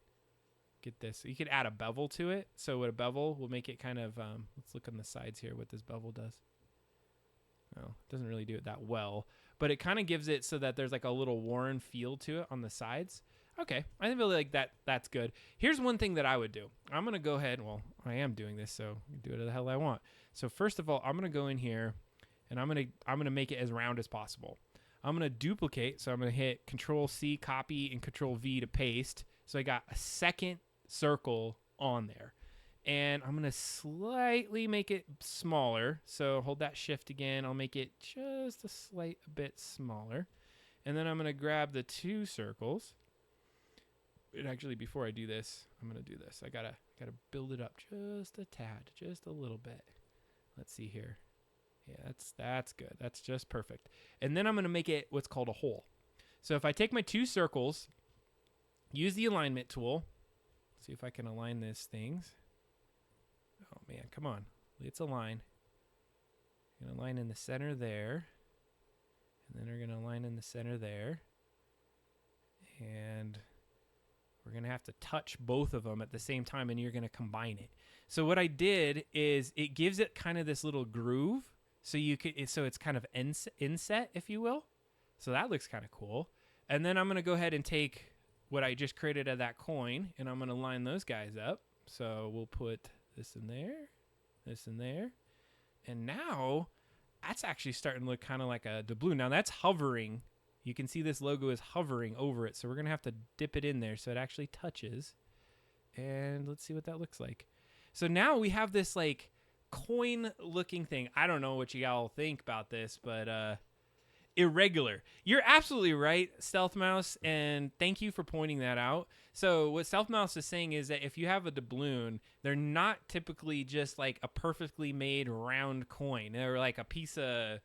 get this. You could add a bevel to it. So what a bevel will make it kind of, let's look on the sides here what this bevel does. Oh, it doesn't really do it that well. But it kind of gives it so that there's like a little worn feel to it on the sides. Okay, I really like that. That's good. Here's one thing that I would do. I'm going to go ahead. Well, I am doing this, so I can do it the hell I want. So first of all, I'm going to go in here, and I'm going to make it as round as possible. I'm going to duplicate, so I'm going to hit Control-C, copy, and Control-V to paste. So I got a second circle on there. And I'm going to slightly make it smaller. So hold that shift again. I'll make it just a slight bit smaller. And then I'm going to grab the two circles. And actually, before I do this, I'm gonna do this. I gotta build it up just a tad, just a little bit. Let's see here. Yeah, that's good. That's just perfect. And then I'm gonna make it what's called a hole. So if I take my two circles, use the alignment tool. See if I can align these things. Oh man, come on. Let's align. I'm gonna align in the center there. And then we're gonna align in the center there. And we're going to have to touch both of them at the same time, and you're going to combine it. So what I did is it gives it kind of this little groove. So it's kind of inset, if you will. So that looks kind of cool. And then I'm going to go ahead and take what I just created of that coin, and I'm going to line those guys up. So we'll put this in there, this in there. And now that's actually starting to look kind of like a doubloon. Now that's hovering. You can see this logo is hovering over it, so we're going to have to dip it in there so it actually touches. And let's see what that looks like. So now we have this like coin-looking thing. I don't know what you all think about this, but irregular. You're absolutely right, Stealth Mouse, and thank you for pointing that out. So what Stealth Mouse is saying is that if you have a doubloon, they're not typically just like a perfectly made round coin. They're like a piece of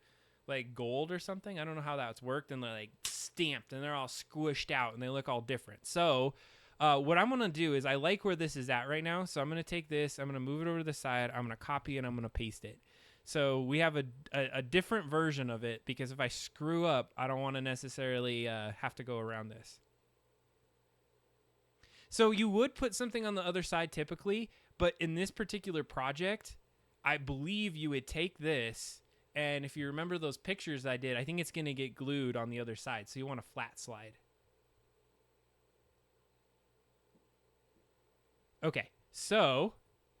like gold or something. I don't know how that's worked, and they're like stamped and they're all squished out and they look all different. So what I'm gonna do is I like where this is at right now, so I'm gonna take this, I'm gonna move it over to the side, I'm gonna copy it, and I'm gonna paste it. So we have a different version of it, because if I screw up, I don't want to necessarily have to go around this. So you would put something on the other side typically, but in this particular project, I believe you would take this, and if you remember those pictures I did, I think it's going to get glued on the other side. So you want a flat slide. Okay, so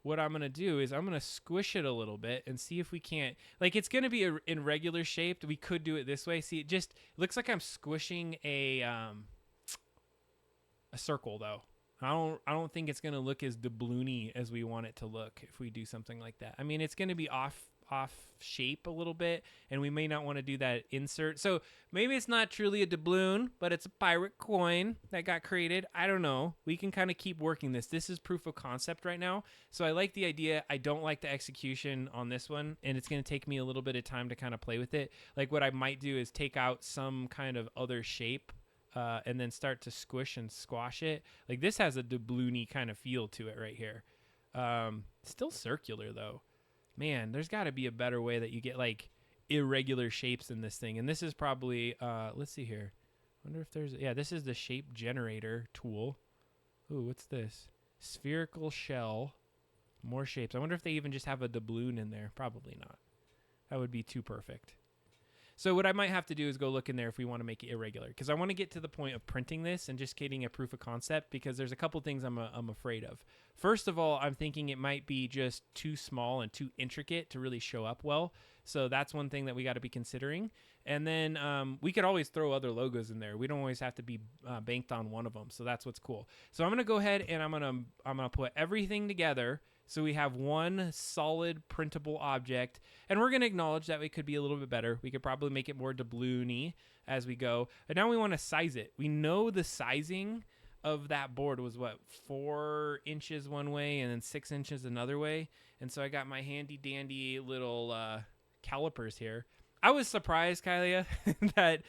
what I'm going to do is I'm going to squish it a little bit and see if we can't, like, it's going to be in regular shape. We could do it this way. See, it looks like I'm squishing a circle though. I don't think it's going to look as doubloony as we want it to look if we do something like that. I mean, it's going to be off shape a little bit, and we may not want to do that insert. So maybe it's not truly a doubloon, but it's a pirate coin that got created. I don't know. We can kind of keep working this. This is proof of concept right now. So I like the idea. I don't like the execution on this one, and it's going to take me a little bit of time to kind of play with it. Like what I might do is take out some kind of other shape and then start to squish and squash it. Like this has a doubloony kind of feel to it right here. Still circular though. Man, there's got to be a better way that you get like irregular shapes in this thing. And this is probably, let's see here. Wonder if there's, yeah, this is the shape generator tool. Ooh, what's this? Spherical shell. More shapes. I wonder if they even just have a doubloon in there. Probably not. That would be too perfect. So what I might have to do is go look in there if we want to make it irregular, because I want to get to the point of printing this and just getting a proof of concept, because there's a couple things I'm afraid of. First of all, I'm thinking it might be just too small and too intricate to really show up well. So that's one thing that we got to be considering. And then we could always throw other logos in there. We don't always have to be banked on one of them. So that's what's cool. So I'm going to go ahead and I'm going to put everything together. So we have one solid printable object, and we're going to acknowledge that we could be a little bit better. We could probably make it more doubloony as we go. And now we want to size it. We know the sizing of that board was what, 4 inches one way and then 6 inches another way. And so I got my handy dandy little calipers here. I was surprised, Kylia, that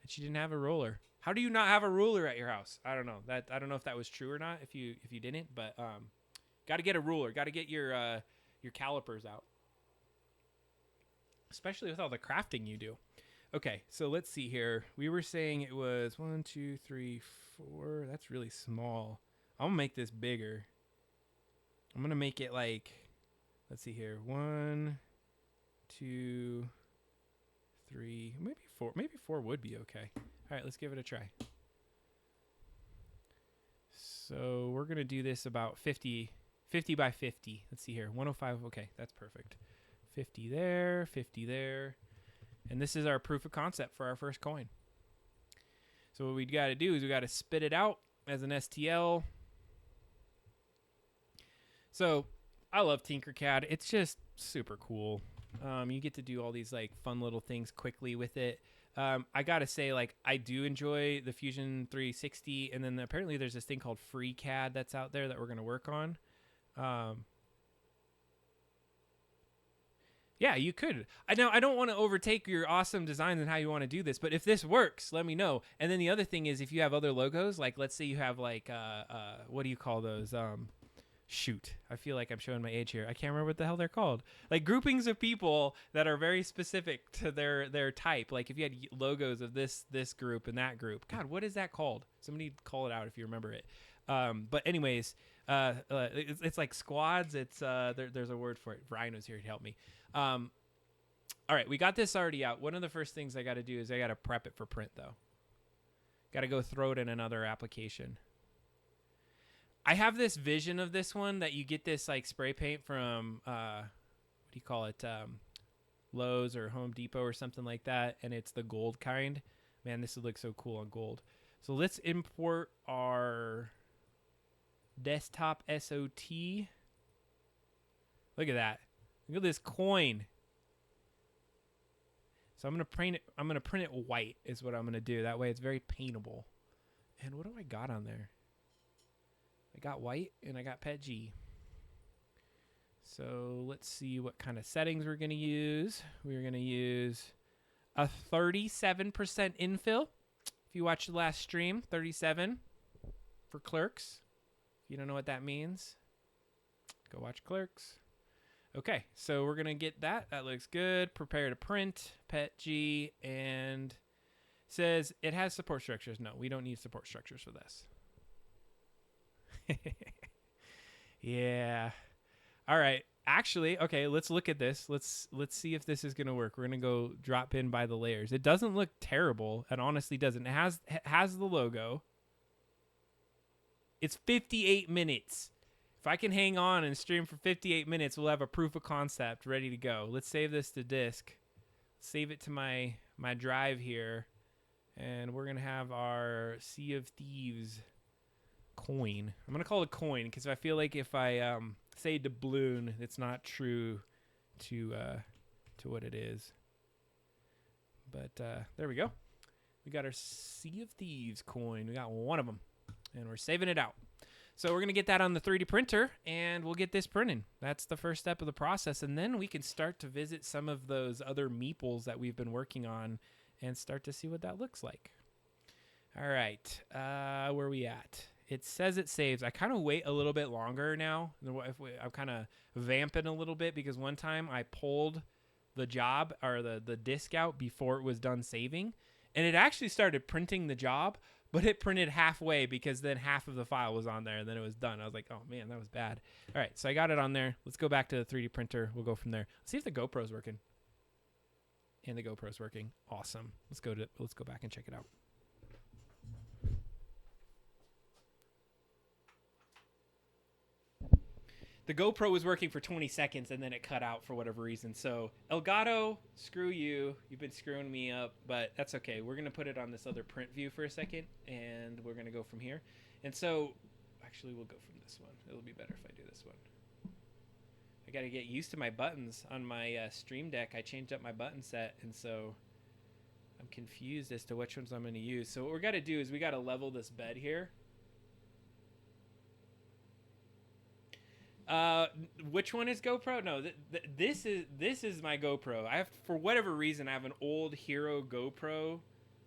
she didn't have a ruler. How do you not have a ruler at your house? I don't know. I don't know if that was true or not. If you didn't, but got to get a ruler. Got to get your calipers out, especially with all the crafting you do. Okay, so let's see here. We were saying it was 1, 2, 3, 4. That's really small. I'm gonna make this bigger. I'm gonna make it like, let's see here. 1, 2, 3, maybe 4. Maybe 4 would be okay. All right, let's give it a try. So we're going to do this about 50 by 50. Let's see here. 105. Okay, that's perfect. 50 there, 50 there. And this is our proof of concept for our first coin. So what we got to do is we got to spit it out as an STL. So I love Tinkercad. It's just super cool. You get to do all these like fun little things quickly with it. I gotta say, like, I do enjoy the Fusion 360, and then apparently there's this thing called FreeCAD that's out there that we're gonna work on. Yeah, you could. I don't want to overtake your awesome designs and how you want to do this, but if this works, let me know. And then the other thing is, if you have other logos, like let's say you have like what do you call those? Shoot, I feel like I'm showing my age here. I can't remember what the hell they're called. Like groupings of people that are very specific to their type. Like if you had logos of this group and that group. God, what is that called? Somebody call it out if you remember it. But anyways, it's like squads. It's there's a word for it. Rhino's here to help me. All right, we got this already out. One of the first things I got to do is I got to prep it for print though. Got to go throw it in another application. I have this vision of this one that you get this like spray paint from what do you call it, Lowe's or Home Depot or something like that, and it's the gold kind. Man, this would look so cool on gold. So let's import our desktop SOT. Look at that. Look at this coin. So I'm gonna print it white is what I'm gonna do. That way it's very paintable. And what do I got on there? I got white and I got pet G. So let's see what kind of settings we're gonna use. We're gonna use a 37% infill. If you watched the last stream, 37 for Clerks. If you don't know what that means, go watch Clerks. Okay, so we're gonna get that. That looks good. Prepare to print, pet G, and says it has support structures. No, we don't need support structures for this. Yeah. All right. Actually, okay, let's look at this. Let's see if this is gonna work. We're gonna go drop in by the layers. It doesn't look terrible. It honestly doesn't. It has the logo. It's 58 minutes. If I can hang on and stream for 58 minutes, we'll have a proof of concept ready to go. Let's save this to disk. Save it to my drive here. And we're going to have our Sea of Thieves coin. I'm going to call it coin because I feel like if I say doubloon, it's not true to what it is. But there we go. We got our Sea of Thieves coin. We got one of them. And we're saving it out. So we're going to get that on the 3D printer, and we'll get this printing. That's the first step of the process. And then we can start to visit some of those other meeples that we've been working on and start to see what that looks like. All right. Where are we at? It says it saves. I kind of wait a little bit longer now. I'm kind of vamping a little bit because one time I pulled the job or the disk out before it was done saving, and it actually started printing the job, but it printed halfway because then half of the file was on there and then it was done. I was like, oh man, that was bad. All right, so I got it on there. Let's go back to the 3D printer. We'll go from there. Let's see if the GoPro's working. And the GoPro's working. Awesome. Let's go back and check it out. The GoPro was working for 20 seconds and then it cut out for whatever reason. So Elgato, screw you. You've been screwing me up, but that's okay. We're going to put it on this other print view for a second and we're going to go from here. And so actually we'll go from this one. It'll be better if I do this one. I got to get used to my buttons on my Stream Deck. I changed up my button set and so I'm confused as to which ones I'm going to use. So what we're got to do is we got to level this bed here. Which one is GoPro? No, this is my GoPro. I have, for whatever reason, I have an old Hero GoPro,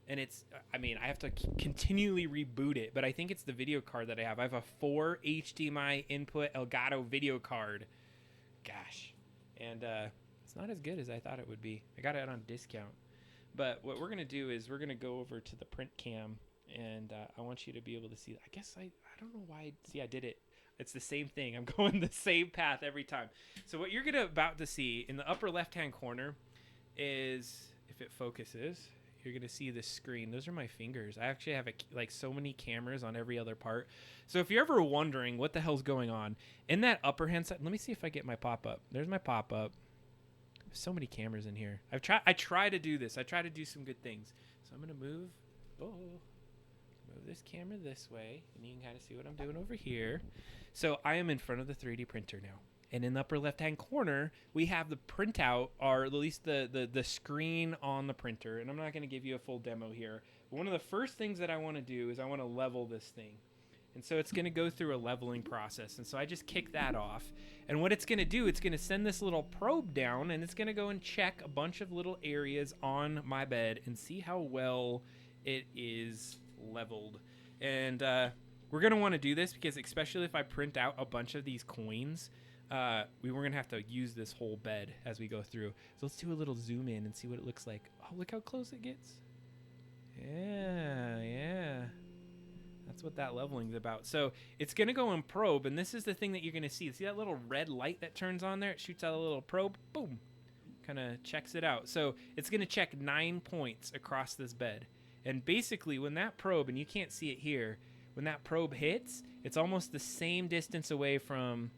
and it's, I mean, I have to continually reboot it, but I think it's the video card that I have. I have a 4 HDMI input Elgato video card. Gosh. And it's not as good as I thought it would be. I got it on discount. But what we're going to do is we're going to go over to the print cam, and I want you to be able to see. I guess I don't know why. See, I did it. It's the same thing. I'm going the same path every time. So what you're about to see in the upper left-hand corner is, if it focuses, you're going to see this screen. Those are my fingers. I actually have like so many cameras on every other part. So if you're ever wondering what the hell's going on, in that upper hand side, let me see if I get my pop-up. There's my pop-up. There's so many cameras in here. I try to do this. I try to do some good things. So I'm going to move this camera this way, and you can kind of see what I'm doing over here. So I am in front of the 3D printer now. And in the upper left-hand corner, we have the printout, or at least the screen on the printer. And I'm not going to give you a full demo here. But one of the first things that I want to do is I want to level this thing. And so it's going to go through a leveling process. And so I just kick that off. And what it's going to do, it's going to send this little probe down, and it's going to go and check a bunch of little areas on my bed and see how well it is leveled. And we're going to want to do this because especially if I print out a bunch of these coins, we were going to have to use this whole bed as we go through. So let's do a little zoom in and see what it looks like. Oh, look how close it gets. Yeah. That's what that leveling is about. So it's going to go and probe, and this is the thing that you're going to see. See that little red light that turns on there? It shoots out a little probe. Boom. Kind of checks it out. So it's going to check 9 points across this bed. And basically, when that probe, and you can't see it here, when that probe hits, it's almost the same distance away from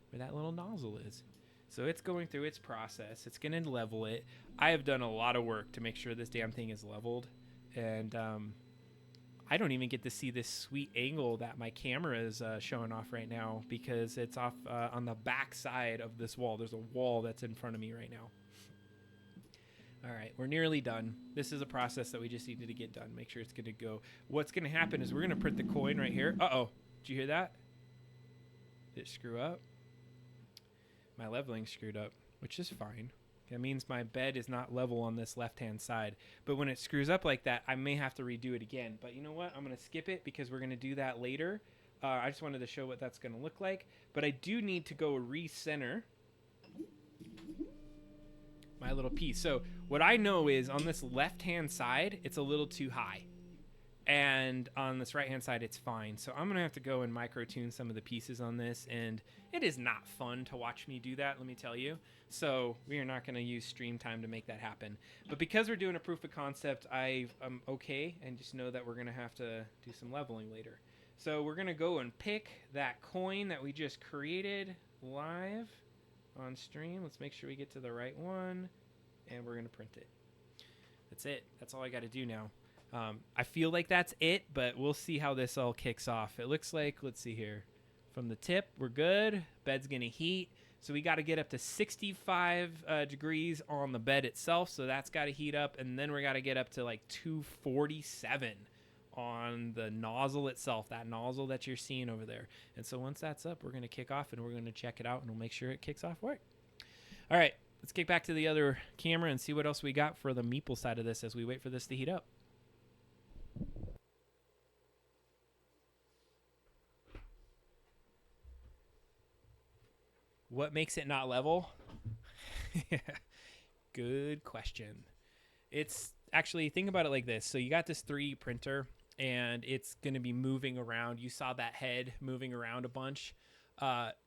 where that little nozzle is. So it's going through its process. It's going to level it. I have done a lot of work to make sure this damn thing is leveled. And I don't even get to see this sweet angle that my camera is showing off right now because it's off on the back side of this wall. There's a wall that's in front of me right now. All right, we're nearly done. This is a process that we just needed to get done. Make sure it's going to go. What's going to happen is we're going to print the coin right here. Uh-oh. Did you hear that? Did it screw up? My leveling screwed up, which is fine. That means my bed is not level on this left-hand side. But when it screws up like that, I may have to redo it again. But you know what? I'm going to skip it because we're going to do that later. I just wanted to show what that's going to look like. But I do need to go recenter my little piece. So what I know is on this left-hand side, it's a little too high. And on this right-hand side, it's fine. So I'm going to have to go and micro-tune some of the pieces on this. And it is not fun to watch me do that, let me tell you. So we are not going to use stream time to make that happen. But because we're doing a proof of concept, I'm okay. And just know that we're going to have to do some leveling later. So we're going to go and pick that coin that we just created live on stream. Let's make sure we get to the right one. And we're going to print it. That's it. That's all I got to do now. I feel like that's it, but we'll see how this all kicks off. It looks like, let's see here. From the tip, we're good. Bed's going to heat. So we got to get up to 65 degrees on the bed itself. So that's got to heat up. And then we got to get up to like 247 on the nozzle itself, that nozzle that you're seeing over there. And so once that's up, we're going to kick off and we're going to check it out and we'll make sure it kicks off right. All right, let's kick back to the other camera and see what else we got for the meeple side of this as we wait for this to heat up. What makes it not level? Good question. It's actually, think about it like this. So you got this 3D printer and it's going to be moving around. You saw that head moving around a bunch.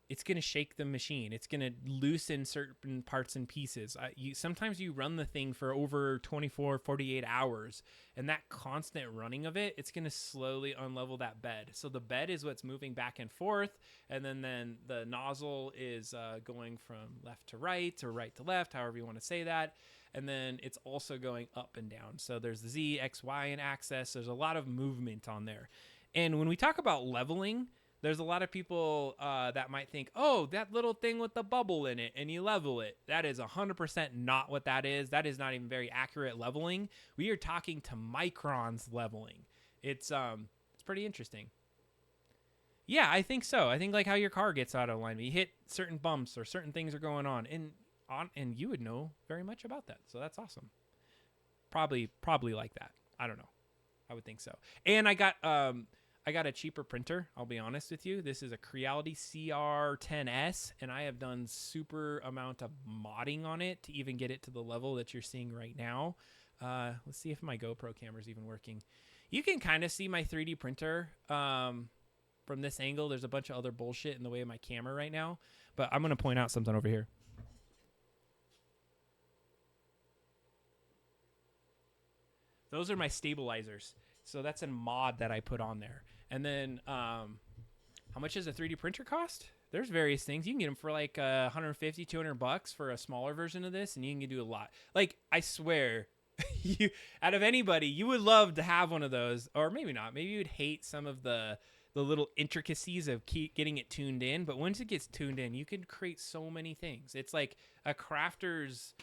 It's going to shake the machine. It's going to loosen certain parts and pieces. Sometimes you run the thing for over 24, 48 hours, and that constant running of it, it's going to slowly unlevel that bed. So the bed is what's moving back and forth, and then the nozzle is going from left to right or right to left, however you want to say that. And then it's also going up and down. So there's the Z, X, Y, and axis. There's a lot of movement on there. And when we talk about leveling, there's a lot of people that might think, oh, that little thing with the bubble in it, and you level it. That is 100% not what that is. That is not even very accurate leveling. We are talking to microns leveling. It's pretty interesting. Yeah, I think so. I think like how your car gets out of alignment. You hit certain bumps or certain things are going on, and you would know very much about that. So that's awesome. Probably like that. I don't know. I would think so. And I got a cheaper printer, I'll be honest with you. This is a Creality CR10S, and I have done super amount of modding on it to even get it to the level that you're seeing right now. Let's see if my GoPro camera is even working. You can kind of see my 3D printer from this angle. There's a bunch of other bullshit in the way of my camera right now, but I'm going to point out something over here. Those are my stabilizers. So that's a mod that I put on there. And then how much does a 3D printer cost? There's various things. You can get them for like $150, $200 for a smaller version of this, and you can do a lot. Like, I swear, out of anybody, you would love to have one of those. Or maybe not. Maybe you would hate some of the little intricacies of getting it tuned in. But once it gets tuned in, you can create so many things. It's like a crafter's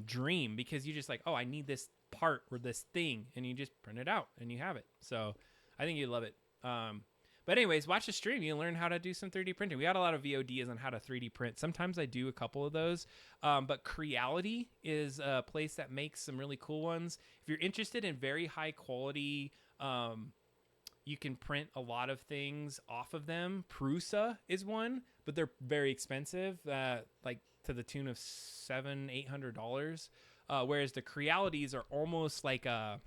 dream, because you just like, oh, I need this part or this thing, and you just print it out and you have it. So I think you'd love it. But anyways, watch the stream. You learn how to do some 3D printing. We got a lot of VODs on how to 3D print. Sometimes I do a couple of those. But Creality is a place that makes some really cool ones. If you're interested in very high quality, you can print a lot of things off of them. Prusa is one, but they're very expensive, like to the tune of $700-800. Whereas the Crealities are almost like a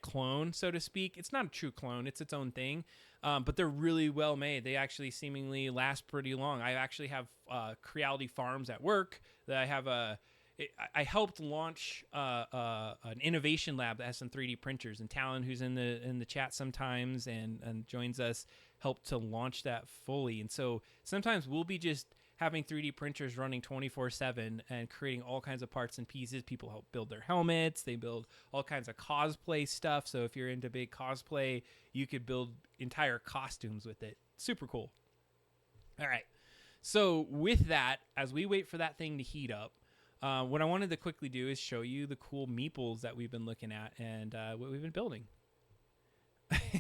clone, so to speak. It's not a true clone. It's its own thing. But they're really well made. They actually seemingly last pretty long. I actually have Creality farms at work that I have I helped launch an innovation lab that has some 3D printers, and Talon, who's in the chat sometimes and joins us, helped to launch that fully. And so sometimes we'll be just having 3D printers running 24/7 and creating all kinds of parts and pieces. People help build their helmets. They build all kinds of cosplay stuff. So if you're into big cosplay, you could build entire costumes with it. Super cool. All right. So with that, as we wait for that thing to heat up, What I wanted to quickly do is show you the cool meeples that we've been looking at and what we've been building.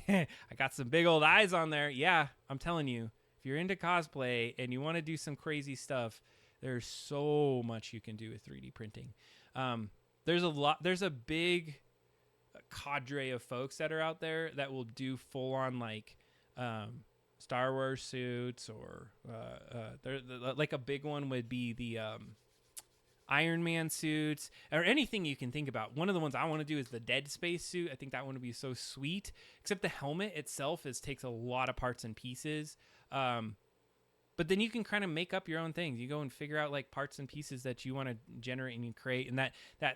I got some big old eyes on there. Yeah, I'm telling you, if you're into cosplay and you want to do some crazy stuff, there's so much you can do with 3D printing. There's a big cadre of folks that are out there that will do full on like Star Wars suits, or like a big one would be the Iron Man suits, or anything you can think about. One of the ones I want to do is the Dead Space suit. I think that one would be so sweet, except the helmet itself takes a lot of parts and pieces. But then you can kind of make up your own things. You go and figure out like parts and pieces that you want to generate and you create. And that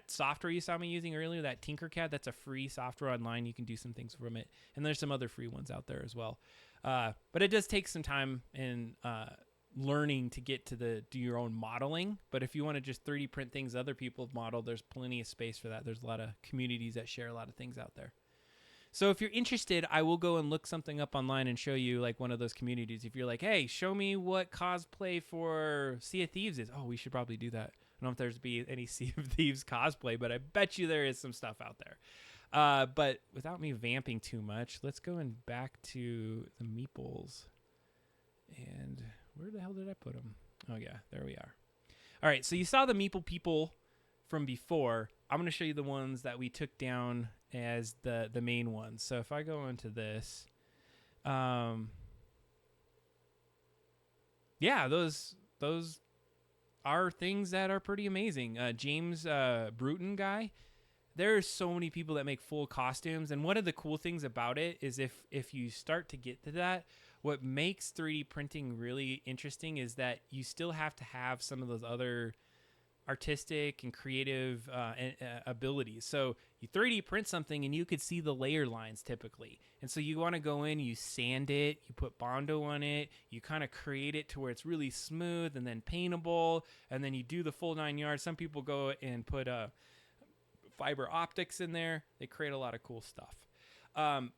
software you saw me using earlier, that Tinkercad, that's a free software online. You can do some things from it. And there's some other free ones out there as well. But it does take some time and learning to get to do your own modeling. But if you want to just 3D print things other people have modeled, there's plenty of space for that. There's a lot of communities that share a lot of things out there. So if you're interested, I will go and look something up online and show you like one of those communities. If you're like, hey, show me what cosplay for Sea of Thieves is. Oh, we should probably do that. I don't know if there's be any Sea of Thieves cosplay, but I bet you there is some stuff out there. But without me vamping too much, let's go and back to the meeples. And where the hell did I put them? Oh, yeah, there we are. All right, so you saw the meeple people from before. I'm going to show you the ones that we took down as the main ones. So if I go into this, yeah, those are things that are pretty amazing. James Bruton guy, there are so many people that make full costumes, and one of the cool things about it is if you start to get to that, what makes 3D printing really interesting is that you still have to have some of those other artistic and creative abilities. So you 3D print something and you could see the layer lines typically. And so you want to go in, you sand it, you put Bondo on it, you kind of create it to where it's really smooth and then paintable, and then you do the full 9 yards. Some people go and put fiber optics in there. They create a lot of cool stuff.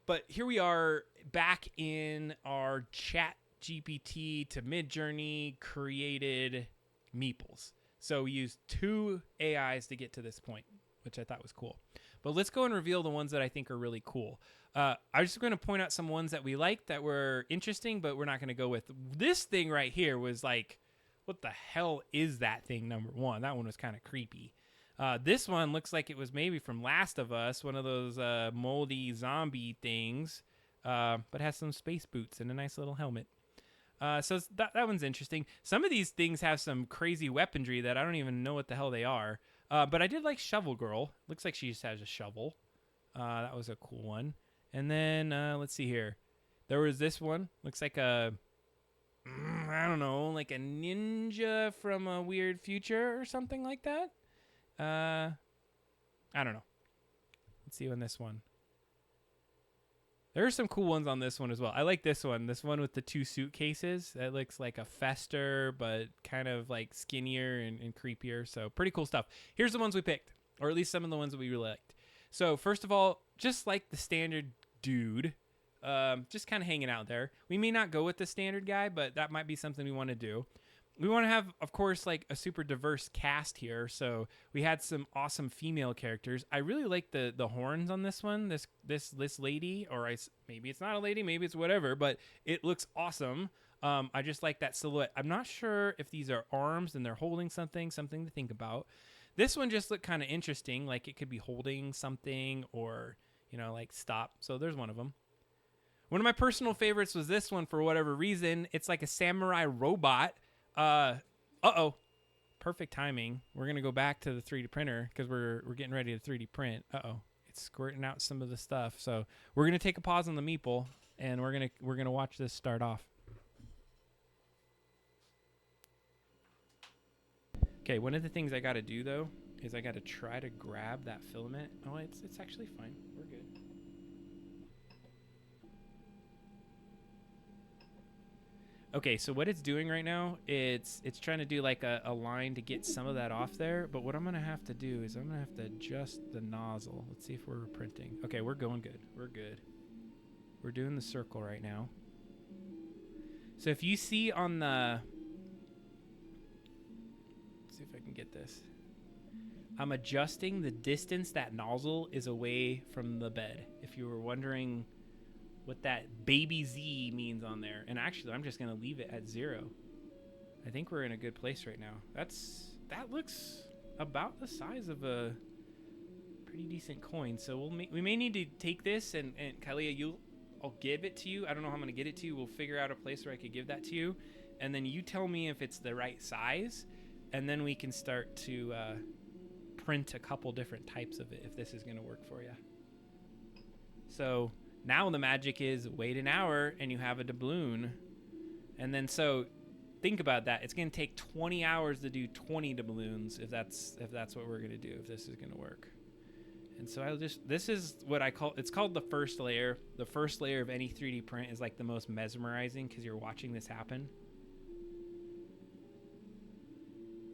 But here we are back in our Chat GPT to Midjourney created meeples. So we used 2 AIs to get to this point, which I thought was cool. But let's go and reveal the ones that I think are really cool. I'm just going to point out some ones that we liked that were interesting, but we're not going to go with. This thing right here was like, what the hell is that thing, number one? That one was kind of creepy. This one looks like it was maybe from Last of Us, one of those moldy zombie things, but has some space boots and a nice little helmet. So that one's interesting. Some of these things have some crazy weaponry that I don't even know what the hell they are. But I did like Shovel Girl. Looks like she just has a shovel. That was a cool one. And then let's see here. There was this one. Looks like I don't know, like a ninja from a weird future or something like that. I don't know. Let's see on this one. There are some cool ones on this one as well. I like this one. This one with the 2 suitcases. That looks like a Fester, but kind of like skinnier and creepier. So pretty cool stuff. Here's the ones we picked, or at least some of the ones that we really liked. So first of all, just like the standard dude, just kind of hanging out there. We may not go with the standard guy, but that might be something we want to do. We want to have, of course, like a super diverse cast here. So we had some awesome female characters. I really like the horns on this one. This lady, or maybe it's not a lady, maybe it's whatever, but it looks awesome. I just like that silhouette. I'm not sure if these are arms and they're holding something to think about. This one just looked kind of interesting, like it could be holding something or, like stop. So there's one of them. One of my personal favorites was this one for whatever reason. It's like a samurai robot. Perfect timing. We're gonna go back to the 3D printer because we're getting ready to 3D print. It's squirting out some of the stuff. So we're gonna take a pause on the meeple and we're gonna watch this start off. Okay, one of the things I gotta do though is I gotta try to grab that filament. Oh, it's actually fine. We're good. Okay, so what it's doing right now, it's trying to do like a line to get some of that off there, but what I'm going to have to do is I'm going to have to adjust the nozzle. Let's see if we're printing. Okay, we're going good. We're good. We're doing the circle right now. So if you see on the... Let's see if I can get this. I'm adjusting the distance that nozzle is away from the bed. If you were wondering what that baby Z means on there. And actually, I'm just going to leave it at 0. I think we're in a good place right now. That looks about the size of a pretty decent coin. So we may need to take this and Kalia, I'll give it to you. I don't know how I'm going to get it to you. We'll figure out a place where I could give that to you. And then you tell me if it's the right size. And then we can start to print a couple different types of it if this is going to work for you. So now the magic is wait an hour and you have a doubloon. And then so think about that. It's going to take 20 hours to do 20 doubloons if that's what we're going to do, if this is going to work. And so this is what I call, it's called the first layer. The first layer of any 3D print is like the most mesmerizing because you're watching this happen.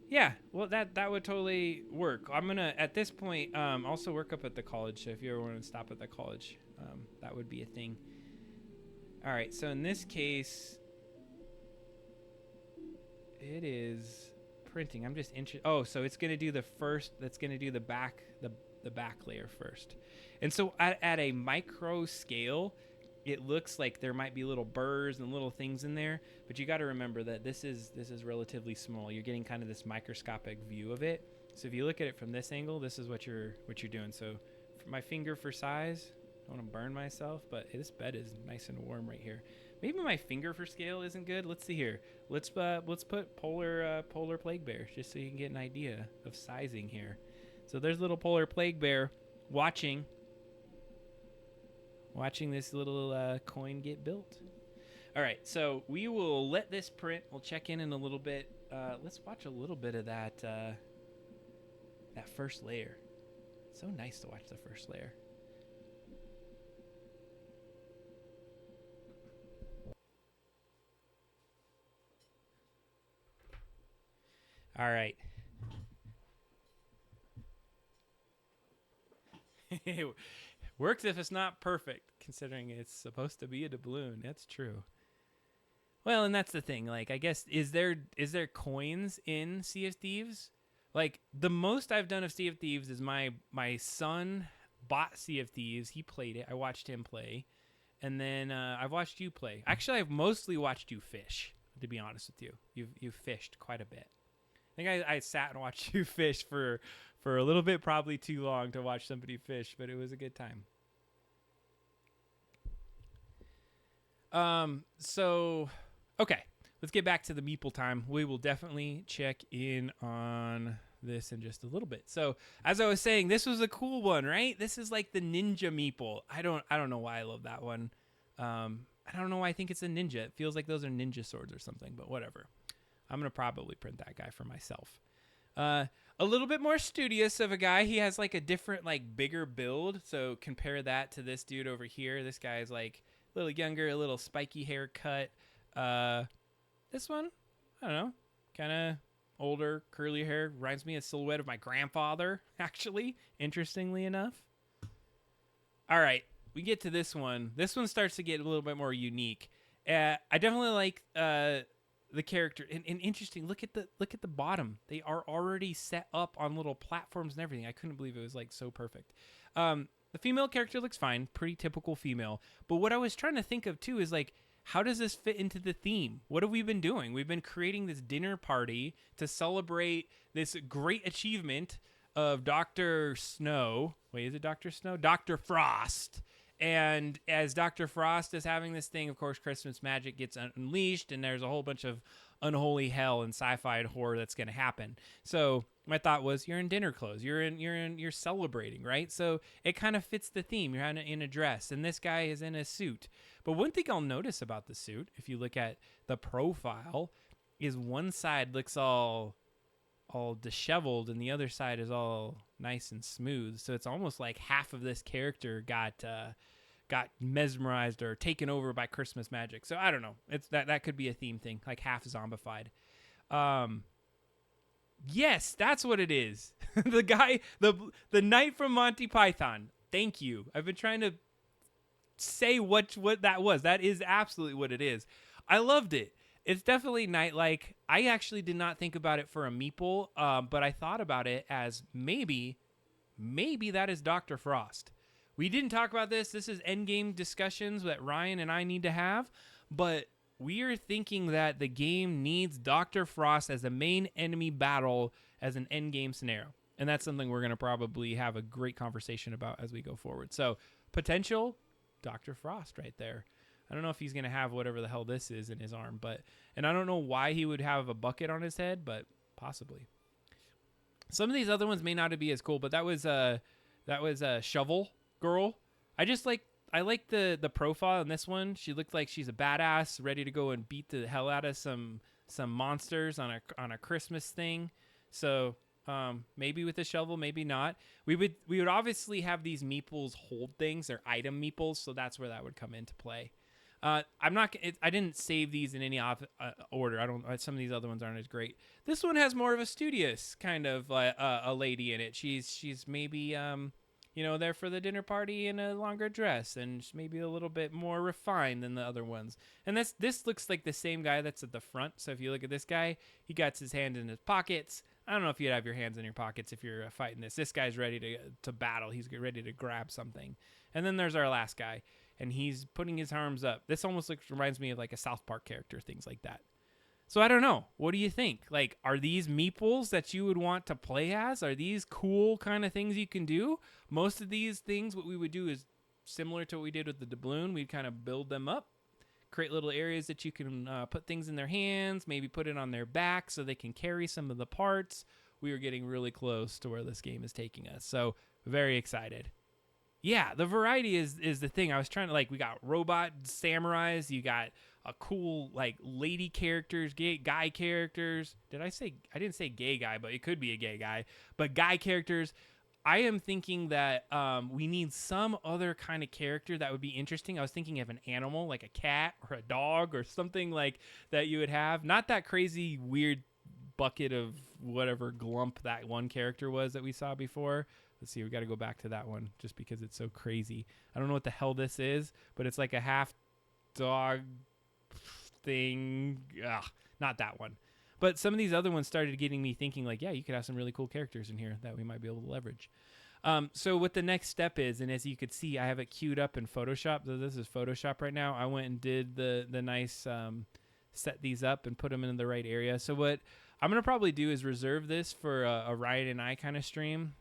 Yeah, well, that would totally work. I'm going to, at this point, also work up at the college. So if you ever want to stop at the college, that would be a thing. All right, so in this case, it is printing. I'm just interested. Oh, so it's going to do the first, that's going to do the back layer first. And so at a micro scale, it looks like there might be little burrs and little things in there, but you got to remember that this is relatively small. You're getting kind of this microscopic view of it. So if you look at it from this angle, this is what you're doing. So for my finger for size, I don't want to burn myself, but hey, this bed is nice and warm right here. Maybe my finger for scale isn't good. Let's see here. Let's put polar plague bear just so you can get an idea of sizing here. So there's little polar plague bear watching this little coin get built. All right, so we will let this print. We'll check in a little bit. Let's watch a little bit of that first layer. So nice to watch the first layer. All right. It works if it's not perfect, considering it's supposed to be a doubloon. That's true. Well, and that's the thing. Like, I guess, is there coins in Sea of Thieves? Like, the most I've done of Sea of Thieves is my son bought Sea of Thieves. He played it. I watched him play. And then I've watched you play. Actually, I've mostly watched you fish, to be honest with you. You've fished quite a bit. I think I sat and watched you fish for a little bit, probably too long to watch somebody fish, but it was a good time. So, okay, let's get back to the meeple time. We will definitely check in on this in just a little bit. So, as I was saying, this was a cool one, right? This is like the ninja meeple. I don't know why I love that one. I don't know why I think it's a ninja. It feels like those are ninja swords or something, but whatever. I'm going to probably print that guy for myself. A little bit more studious of a guy. He has like a different, like bigger build. So compare that to this dude over here. This guy is like a little younger, a little spiky haircut. This one, I don't know, kind of older, curly hair. Reminds me of a silhouette of my grandfather, actually, interestingly enough. All right, we get to this one. This one starts to get a little bit more unique. I definitely like the character, and interesting. Look at the bottom. They are already set up on little platforms and everything. I couldn't believe it was like so perfect. The female character looks fine, pretty typical female. But what I was trying to think of too is like, how does this fit into the theme? What have we been doing? We've been creating this dinner party to celebrate this great achievement of Dr. Snow. Wait, is it Dr. Snow? Dr. Frost. And as Dr. Frost is having this thing, of course, Christmas magic gets unleashed, and there's a whole bunch of unholy hell and sci-fi horror that's going to happen. So my thought was, you're in dinner clothes. You're celebrating, right? So it kind of fits the theme. You're in a dress, and this guy is in a suit. But one thing I'll notice about the suit, if you look at the profile, is one side looks all disheveled, and the other side is all nice and smooth. So it's almost like half of this character got mesmerized or taken over by Christmas magic. So I don't know. It's that could be a theme thing, like half zombified. Yes, that's what it is. The guy, the knight from Monty Python. Thank you. I've been trying to say what that was. That is absolutely what it is. I loved it. It's definitely night-like. I actually did not think about it for a meeple, but I thought about it as maybe that is Dr. Frost. We didn't talk about this. This is endgame discussions that Ryan and I need to have, but we are thinking that the game needs Dr. Frost as the main enemy battle as an endgame scenario. And that's something we're going to probably have a great conversation about as we go forward. So, potential Dr. Frost right there. I don't know if he's going to have whatever the hell this is in his arm, and I don't know why he would have a bucket on his head, but possibly. Some of these other ones may not be as cool, but that was a shovel girl. I like the profile in this one. She looked like she's a badass, ready to go and beat the hell out of some monsters on a Christmas thing. So maybe with a shovel, maybe not. We would obviously have these meeples hold things. They're item meeples, so that's where that would come into play. I didn't save these in any order. Some of these other ones aren't as great. This one has more of a studious kind of a lady in it. She's maybe there for the dinner party in a longer dress, and maybe a little bit more refined than the other ones. And this looks like the same guy that's at the front. So if you look at this guy, he got his hand in his pockets. I don't know if you'd have your hands in your pockets if you're fighting this. This guy's ready to battle. He's ready to grab something. And then there's our last guy, and he's putting his arms up. This almost reminds me of like a South Park character, things like that. So I don't know. What do you think? Like, are these meeples that you would want to play as? Are these cool kind of things you can do? Most of these things, what we would do is similar to what we did with the doubloon. We'd kind of build them up, create little areas that you can put things in their hands, maybe put it on their back so they can carry some of the parts. We are getting really close to where this game is taking us. So very excited. Yeah, the variety is the thing. I was trying to, we got robot samurais. You got a cool, lady characters, guy characters. I didn't say gay guy, but it could be a gay guy. But guy characters. I am thinking that we need some other kind of character that would be interesting. I was thinking of an animal, like a cat or a dog or something like that you would have. Not that crazy, weird bucket of whatever glump that one character was that we saw before. Let's see, we got to go back to that one just because it's so crazy. I don't know what the hell this is, but it's like a half dog thing. Ugh, not that one. But some of these other ones started getting me thinking yeah, you could have some really cool characters in here that we might be able to leverage. So what the next step is, and as you could see, I have it queued up in Photoshop. So this is Photoshop right now. I went and did the nice set these up and put them in the right area. So what I'm going to probably do is reserve this for a Ryan and I kind of stream.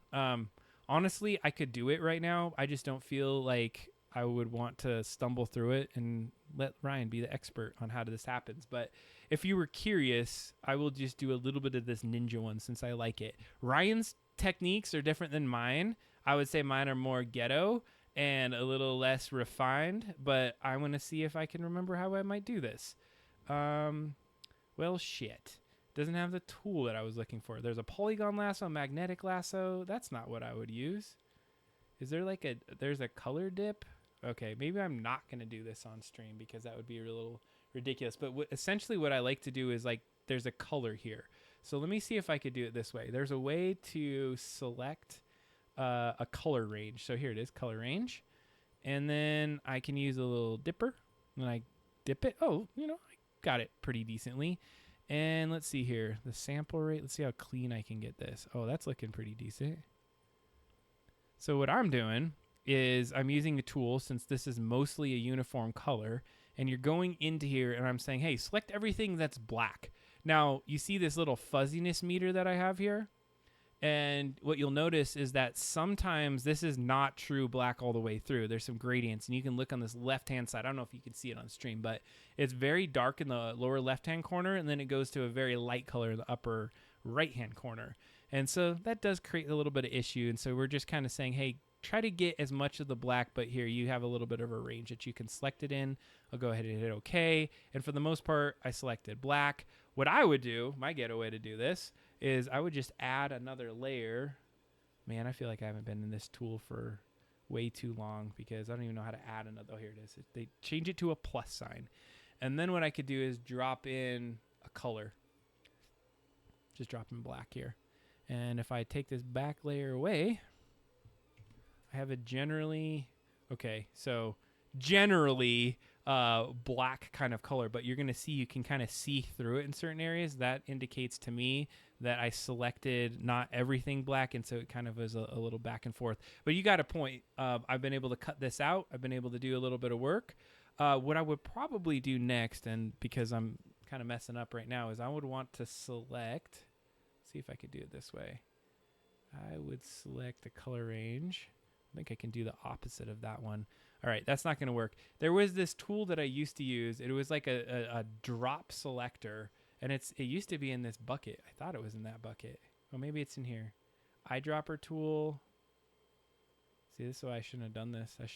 Honestly, I could do it right now. I just don't feel like I would want to stumble through it and let Ryan be the expert on how this happens. But if you were curious, I will just do a little bit of this ninja one since I like it. Ryan's techniques are different than mine. I would say mine are more ghetto and a little less refined, but I want to see if I can remember how I might do this. Well, shit. Doesn't have the tool that I was looking for. There's a polygon lasso, magnetic lasso. That's not what I would use. Is there there's a color dip? Okay, maybe I'm not going to do this on stream because that would be a little ridiculous. But essentially what I like to do is there's a color here. So let me see if I could do it this way. There's a way to select a color range. So here it is, color range. And then I can use a little dipper. And I dip it. Oh, I got it pretty decently. And let's see here. The sample rate. Let's see how clean I can get this. Oh, that's looking pretty decent. So what I'm doing is I'm using a tool since this is mostly a uniform color. And you're going into here and I'm saying, hey, select everything that's black. Now, you see this little fuzziness meter that I have here? And what you'll notice is that sometimes this is not true black all the way through. There's some gradients, and you can look on this left-hand side. I don't know if you can see it on stream, but it's very dark in the lower left-hand corner, and then it goes to a very light color in the upper right-hand corner. And so that does create a little bit of issue, and so we're just kind of saying, hey, try to get as much of the black, but here you have a little bit of a range that you can select it in. I'll go ahead and hit OK, and for the most part, I selected black. What I would do, my ghetto way to do this, is I would just add another layer. Man, I feel like I haven't been in this tool for way too long because I don't even know how to add another. Oh, here it is. They change it to a plus sign. And then what I could do is drop in a color. Just drop in black here. And if I take this back layer away, I have a generally, okay, so generally black kind of color, but you're going to see you can kind of see through it in certain areas. That indicates to me that I selected not everything black, and so it kind of is a little back and forth. But you got a point. I've been able to cut this out. I've been able to do a little bit of work. What I would probably do next, and because I'm kind of messing up right now, is I would want to select, see if I could do it this way. I would select the color range. I think I can do the opposite of that one. All right, that's not going to work. There was this tool that I used to use. It was like a drop selector, and it used to be in this bucket. I thought it was in that bucket. Oh, maybe it's in here. Eyedropper tool. See, this is why I shouldn't have done this. I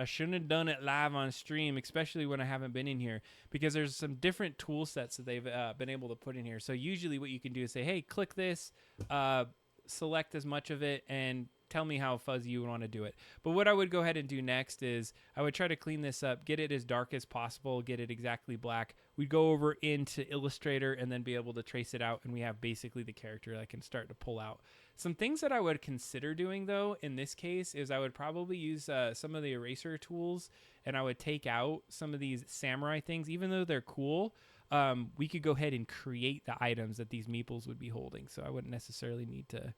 shouldn't have done it live on stream, especially when I haven't been in here, because there's some different tool sets that they've been able to put in here. So usually what you can do is say, hey, click this, select as much of it, and tell me how fuzzy you want to do it. But what I would go ahead and do next is I would try to clean this up, get it as dark as possible, get it exactly black. We'd go over into Illustrator and then be able to trace it out, and we have basically the character that I can start to pull out. Some things that I would consider doing, though, in this case, is I would probably use some of the eraser tools, and I would take out some of these samurai things. Even though they're cool, we could go ahead and create the items that these meeples would be holding, so I wouldn't necessarily need to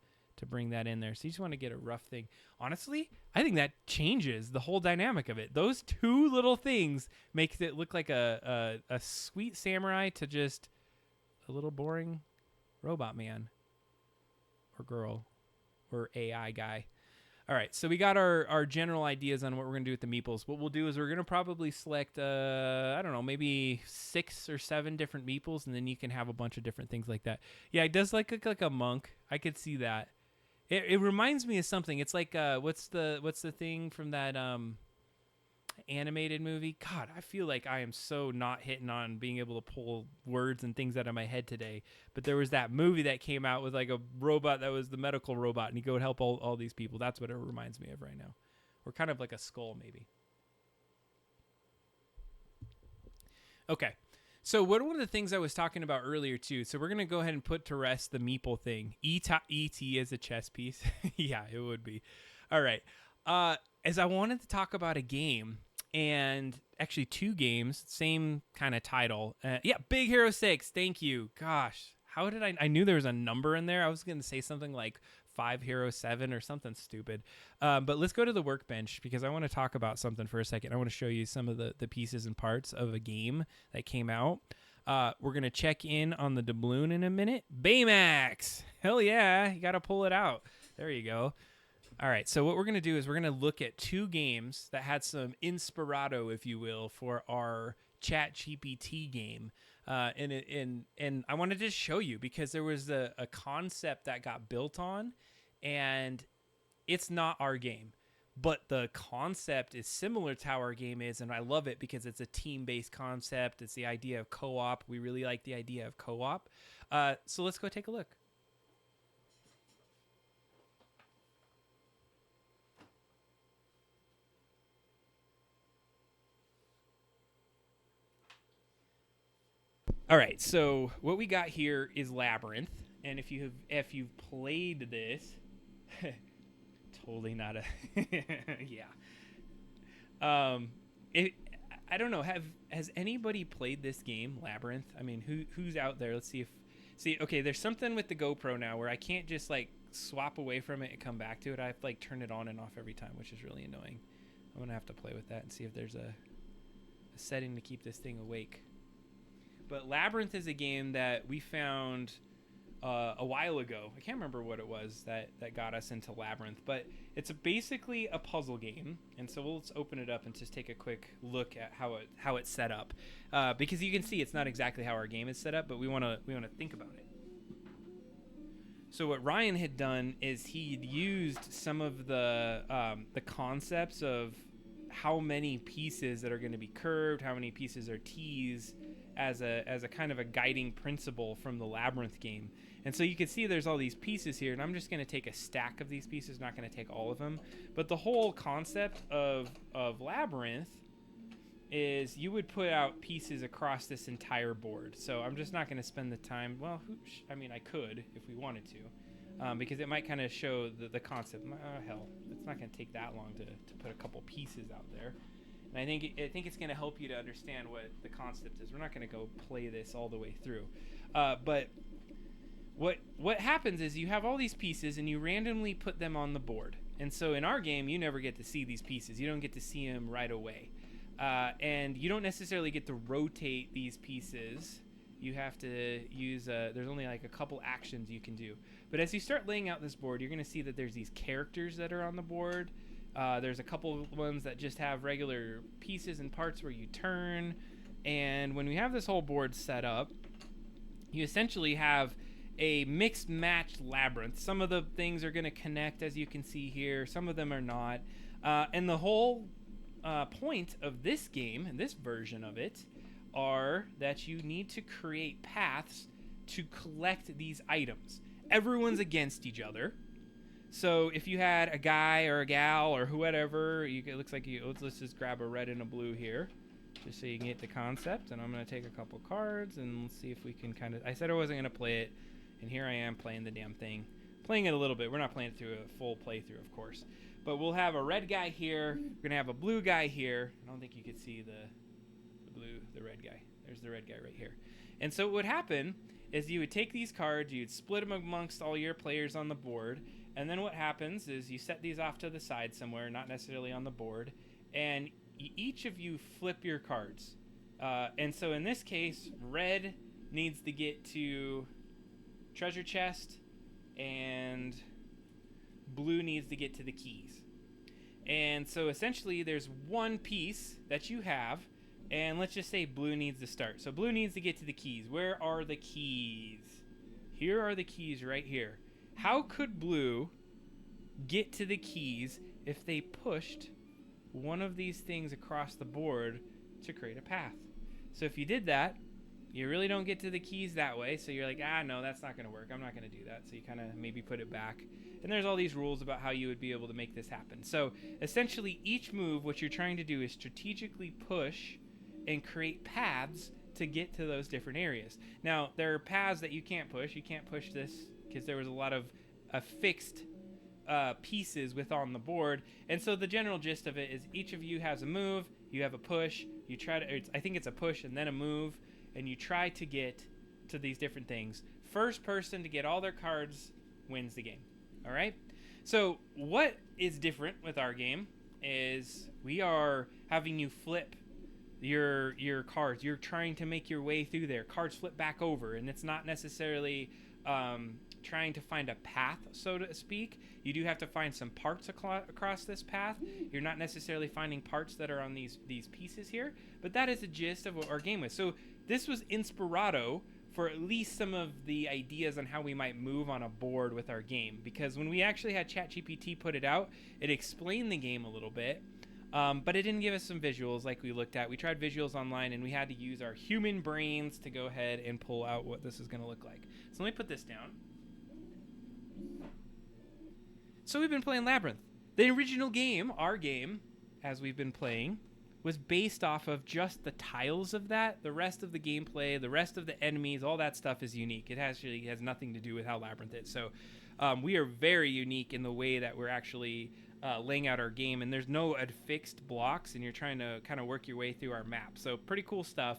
bring that in there. So you just want to get a rough thing. Honestly, I think that changes the whole dynamic of it. Those two little things makes it look like a sweet samurai to just a little boring robot man or girl or AI guy. All right, so we got our general ideas on what we're going to do with the meeples. What we'll do is we're going to probably select, I don't know, maybe 6 or 7 different meeples, and then you can have a bunch of different things like that. Yeah, it does look like a monk. I could see that. It reminds me of something. It's like what's the thing from that animated movie? God, I feel like I am so not hitting on being able to pull words and things out of my head today. But there was that movie that came out with like a robot that was the medical robot, and he go help all these people. That's what it reminds me of right now. Or kind of like a skull, maybe. Okay. So one of the things I was talking about earlier, too, so we're going to go ahead and put to rest the meeple thing. E.T. is a chess piece. Yeah, it would be. All right. As I wanted to talk about a game, and actually 2 games, same kind of title. Yeah, Big Hero 6. Thank you. Gosh, how did I knew there was a number in there. I was going to say something like 5 Hero 7 or something stupid. But let's go to the workbench because I want to talk about something for a second. I want to show you some of the pieces and parts of a game that came out. We're going to check in on the doubloon in a minute. Baymax! Hell yeah, you got to pull it out. There you go. All right, so what we're going to do is we're going to look at 2 games that had some inspirato, if you will, for our ChatGPT game. And I wanted to just show you because there was a concept that got built on, and it's not our game. But the concept is similar to how our game is, and I love it because it's a team-based concept. It's the idea of co-op. We really like the idea of co-op. So let's go take a look. All right, so what we got here is Labyrinth, and if you've played this, totally not a yeah. I don't know. Has anybody played this game, Labyrinth? I mean, who's out there? Let's see. Okay, there's something with the GoPro now where I can't just like swap away from it and come back to it. I have to like turn it on and off every time, which is really annoying. I'm gonna have to play with that and see if there's a setting to keep this thing awake. But Labyrinth is a game that we found a while ago. I can't remember what it was that got us into Labyrinth, but it's basically a puzzle game. And so let's open it up and just take a quick look at how it's set up, because you can see it's not exactly how our game is set up, but we want to think about it. So what Ryan had done is he'd used some of the concepts of how many pieces that are going to be curved, how many pieces are T's, as a kind of a guiding principle from the Labyrinth game. And so you can see there's all these pieces here, and I'm just going to take a stack of these pieces, not going to take all of them. But the whole concept of Labyrinth is you would put out pieces across this entire board. So I'm just not going to spend the time. Well, I mean, I could if we wanted to, because it might kind of show the concept. Hell, it's not going to take that long to put a couple pieces out there. And I think it's going to help you to understand what the concept is. We're not going to go play this all the way through. But what happens is you have all these pieces and you randomly put them on the board. And so in our game, you never get to see these pieces. You don't get to see them right away. And you don't necessarily get to rotate these pieces. You have to use, there's only like a couple actions you can do. But as you start laying out this board, you're going to see that there's these characters that are on the board. There's a couple ones that just have regular pieces and parts where you turn. And when we have this whole board set up, you essentially have a mixed matched labyrinth. Some of the things are going to connect, as you can see here. Some of them are not. And the whole point of this game, and this version of it, are that you need to create paths to collect these items. Everyone's against each other. So if you had a guy or a gal or whoever, it looks like let's just grab a red and a blue here, just so you can get the concept. And I'm going to take a couple cards and let's see if we can kind of... I said I wasn't going to play it, and here I am playing the damn thing. Playing it a little bit. We're not playing it through a full playthrough, of course. But we'll have a red guy here. We're going to have a blue guy here. I don't think you could see the red guy. There's the red guy right here. And so what would happen is you would take these cards, you'd split them amongst all your players on the board, and then what happens is you set these off to the side somewhere, not necessarily on the board, and each of you flip your cards. And so in this case, red needs to get to treasure chest, and blue needs to get to the keys. And so essentially there's one piece that you have, and let's just say blue needs to start. So blue needs to get to the keys. Where are the keys? Here are the keys right here. How could blue get to the keys if they pushed one of these things across the board to create a path? So if you did that, you really don't get to the keys that way. So you're like, no, that's not going to work. I'm not going to do that. So you kind of maybe put it back. And there's all these rules about how you would be able to make this happen. So essentially each move, what you're trying to do is strategically push and create paths to get to those different areas. Now, there are paths that you can't push. You can't push this because there was a lot of fixed pieces on the board. And so the general gist of it is each of you has a move, you have a push, you try to, I think it's a push and then a move, and you try to get to these different things. First person to get all their cards wins the game. All right? So what is different with our game is we are having you flip your cards. You're trying to make your way through there. Cards flip back over, and it's not necessarily trying to find a path, so to speak. You do have to find some parts across this path. You're not necessarily finding parts that are on these pieces here, but that is the gist of what our game was. So this was inspirato for at least some of the ideas on how we might move on a board with our game, because when we actually had ChatGPT put it out, it explained the game a little bit. But it didn't give us some visuals like we looked at. We tried visuals online, and we had to use our human brains to go ahead and pull out what this is going to look like. So let me put this down. So we've been playing Labyrinth. The original game, our game, as we've been playing, was based off of just the tiles of that. The rest of the gameplay, the rest of the enemies, all that stuff is unique. It actually has nothing to do with how Labyrinth is. So we are very unique in the way that we're actually laying out our game, and there's no fixed blocks, and you're trying to kind of work your way through our map. So pretty cool stuff.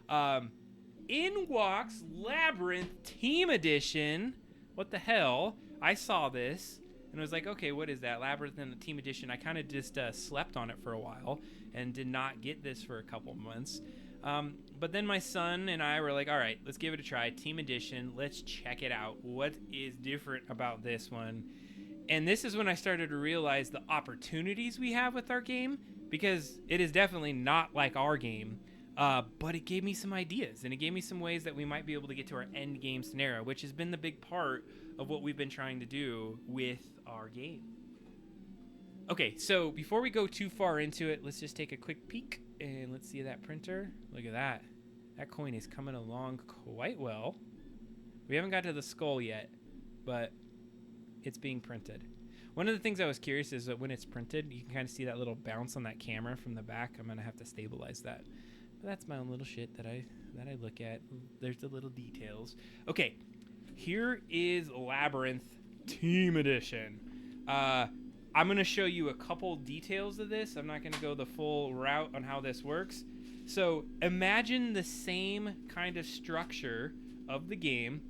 In walks Labyrinth Team Edition. What the hell? I saw this and was like, okay, what is that? Labyrinth in the Team Edition. I kind of just slept on it for a while and did not get this for a couple months. But then my son and I were like, all right, let's give it a try. Team Edition. Let's check it out. What is different about this one? And this is when I started to realize the opportunities we have with our game, because it is definitely not like our game, but it gave me some ideas, and it gave me some ways that we might be able to get to our end game scenario, which has been the big part of what we've been trying to do with our game. Okay, so before we go too far into it, let's just take a quick peek, and let's see that printer. Look at that. That coin is coming along quite well. We haven't got to the skull yet, but it's being printed. One of the things I was curious is that when it's printed, you can kind of see that little bounce on that camera from the back. I'm gonna have to stabilize that. But that's my own little shit that I look at. There's the little details. Okay, here is Labyrinth Team Edition. I'm going to show you a couple details of this. I'm not going to go the full route on how this works. So imagine the same kind of structure of the game.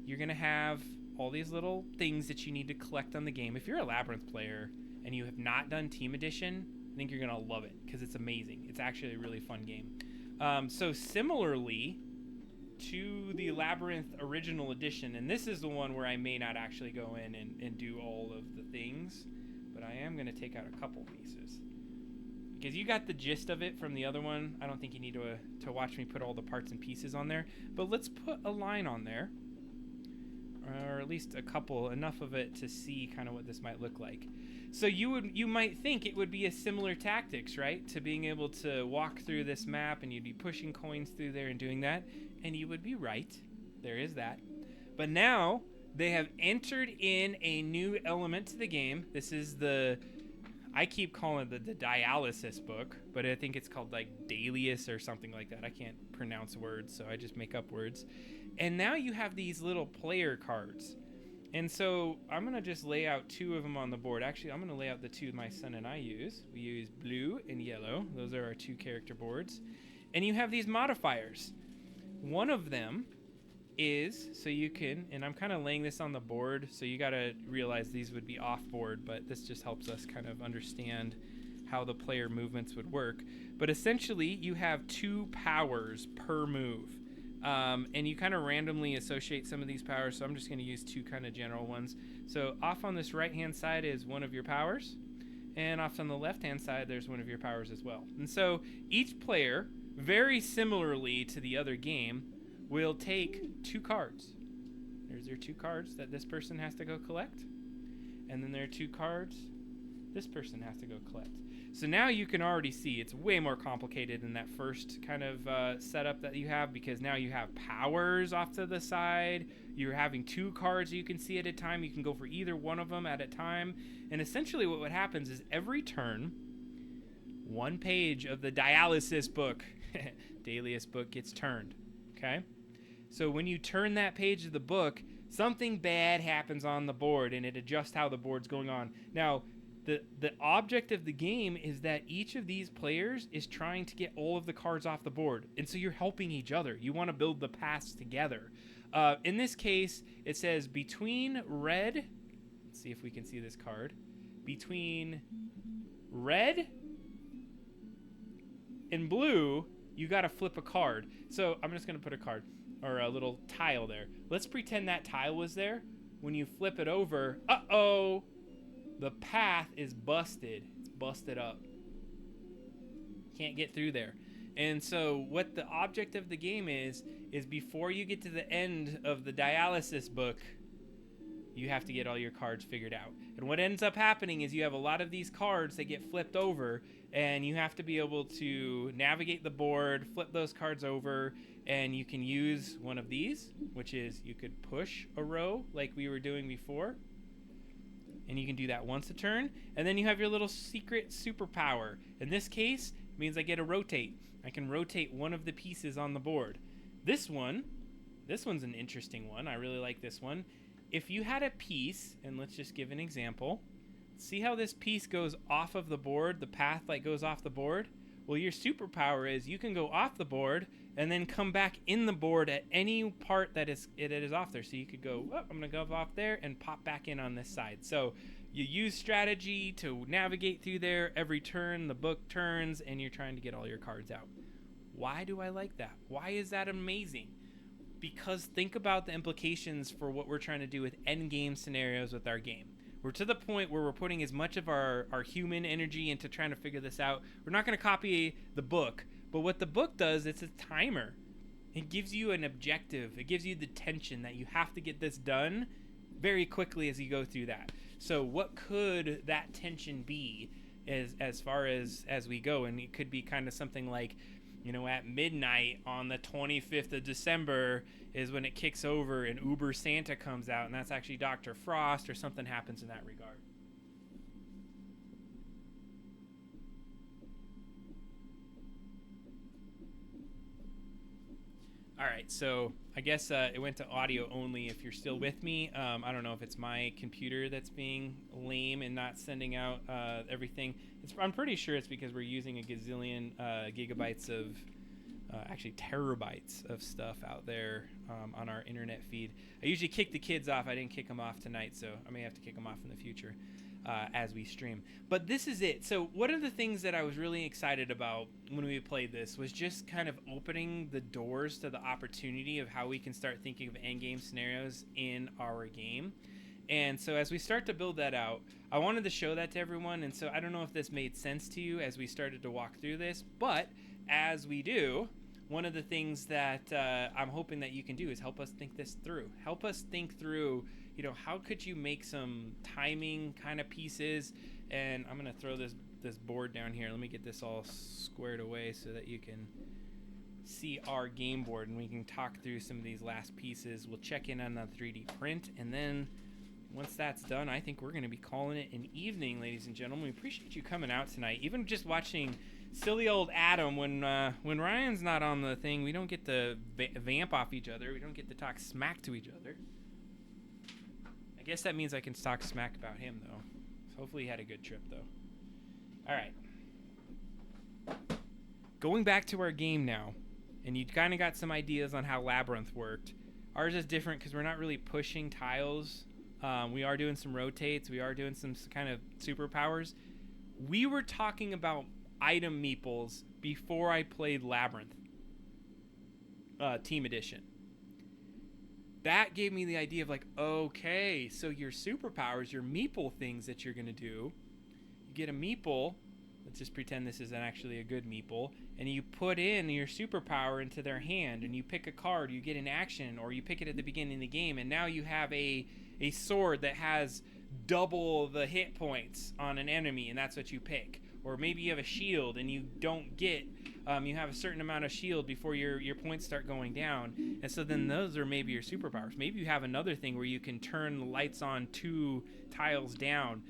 You're going to have all these little things that you need to collect on the game. If you're a Labyrinth player and you have not done Team Edition, I think you're going to love it because it's amazing. It's actually a really fun game. So similarly to the Labyrinth Original Edition, and this is the one where I may not actually go in and do all of the things, but I am going to take out a couple pieces. Because you got the gist of it from the other one. I don't think you need to watch me put all the parts and pieces on there. But let's put a line on there. Or at least a couple, enough of it to see kind of what this might look like. So you might think it would be a similar tactics, right? To being able to walk through this map and you'd be pushing coins through there and doing that. And you would be right. There is that. But now they have entered in a new element to the game. This is I keep calling it the dialysis book, but I think it's called like Dalius or something like that. I can't pronounce words, so I just make up words. And now you have these little player cards. And so I'm going to just lay out 2 of them on the board. Actually, I'm going to lay out the 2 my son and I use. We use blue and yellow. Those are our 2 character boards. And you have these modifiers. One of them is, so you can, and I'm kind of laying this on the board, so you got to realize these would be off board, but this just helps us kind of understand how the player movements would work. But essentially, you have 2 powers per move. And you kind of randomly associate some of these powers, so I'm just going to use 2 kind of general ones. So off on this right-hand side is one of your powers, and off on the left-hand side, there's one of your powers as well. And so each player, very similarly to the other game, will take 2 cards. There's your 2 cards that this person has to go collect. And then there are 2 cards this person has to go collect. So now you can already see it's way more complicated than that first kind of setup that you have, because now you have powers off to the side. You're having 2 cards you can see at a time. You can go for either one of them at a time. And essentially what happens is every turn, 1 page of the dialysis book, Dalius book, gets turned. Okay? So when you turn that page of the book, something bad happens on the board, and it adjusts how the board's going on. Now, the object of the game is that each of these players is trying to get all of the cards off the board. And so you're helping each other. You want to build the paths together. In this case, it says between red, let's see if we can see this card, between red and blue, you got to flip a card. So I'm just going to put a card or a little tile there. Let's pretend that tile was there. When you flip it over, uh-oh, the path is busted. It's busted up. Can't get through there. And so what the object of the game is before you get to the end of the dialysis book, you have to get all your cards figured out. And what ends up happening is you have a lot of these cards that get flipped over, and you have to be able to navigate the board, flip those cards over, and you can use one of these, which is you could push a row like we were doing before. And you can do that once a turn. And then you have your little secret superpower. In this case, it means I get to rotate. I can rotate one of the pieces on the board. This one's an interesting one. I really like this one. If you had a piece, and let's just give an example. See how this piece goes off of the board, the path like goes off the board? Well, your superpower is you can go off the board and then come back in the board at any part that it is off there. So you could go, oh, I'm going to go off there and pop back in on this side. So you use strategy to navigate through there. Every turn, the book turns, and you're trying to get all your cards out. Why do I like that? Why is that amazing? Because think about the implications for what we're trying to do with end game scenarios with our game. We're to the point where we're putting as much of our human energy into trying to figure this out. We're not going to copy the book, but what the book does, it's a timer. It gives you an objective. It gives you the tension that you have to get this done very quickly as you go through that. So what could that tension be as far as we go? And it could be kind of something like, you know, at midnight on the 25th of December is when it kicks over and Uber Santa comes out, and that's actually Dr. Frost, or something happens in that regard. All right, right, so I guess it went to audio only if you're still with me. I don't know if it's my computer that's being lame and not sending out everything. I'm pretty sure it's because we're using a gazillion gigabytes of, actually terabytes of stuff out there on our internet feed. I usually kick the kids off. I didn't kick them off tonight, so I may have to kick them off in the future as we stream. But this is it. So one of the things that I was really excited about when we played this was just kind of opening the doors to the opportunity of how we can start thinking of endgame scenarios in our game. And so as we start to build that out, I wanted to show that to everyone. And so I don't know if this made sense to you as we started to walk through this, but as we do, one of the things that I'm hoping that you can do is help us think this through. Help us think through, how could you make some timing kind of pieces? And I'm going to throw this board down here. Let me get this all squared away so that you can see our game board and we can talk through some of these last pieces. We'll check in on the 3D print, and then once that's done, I think we're going to be calling it an evening, ladies and gentlemen. We appreciate you coming out tonight. Even just watching silly old Adam when Ryan's not on the thing, we don't get to vamp off each other. We don't get to talk smack to each other. I guess that means I can talk smack about him, though. So hopefully he had a good trip, though. All right. Going back to our game now, and you kind of got some ideas on how Labyrinth worked. Ours is different because we're not really pushing tiles. We are doing some rotates. We are doing some kind of superpowers. We were talking about item meeples before I played Labyrinth Team Edition. That gave me the idea of okay, so your superpowers, your meeple things that you're going to do, you get a meeple, let's just pretend this isn't actually a good meeple, and you put in your superpower into their hand, and you pick a card, you get an action, or you pick it at the beginning of the game, and now you have a sword that has double the hit points on an enemy, and that's what you pick. Or maybe you have a shield and you don't get, you have a certain amount of shield before your points start going down. And so then those are maybe your superpowers. Maybe you have another thing where you can turn the lights on 2 tiles down.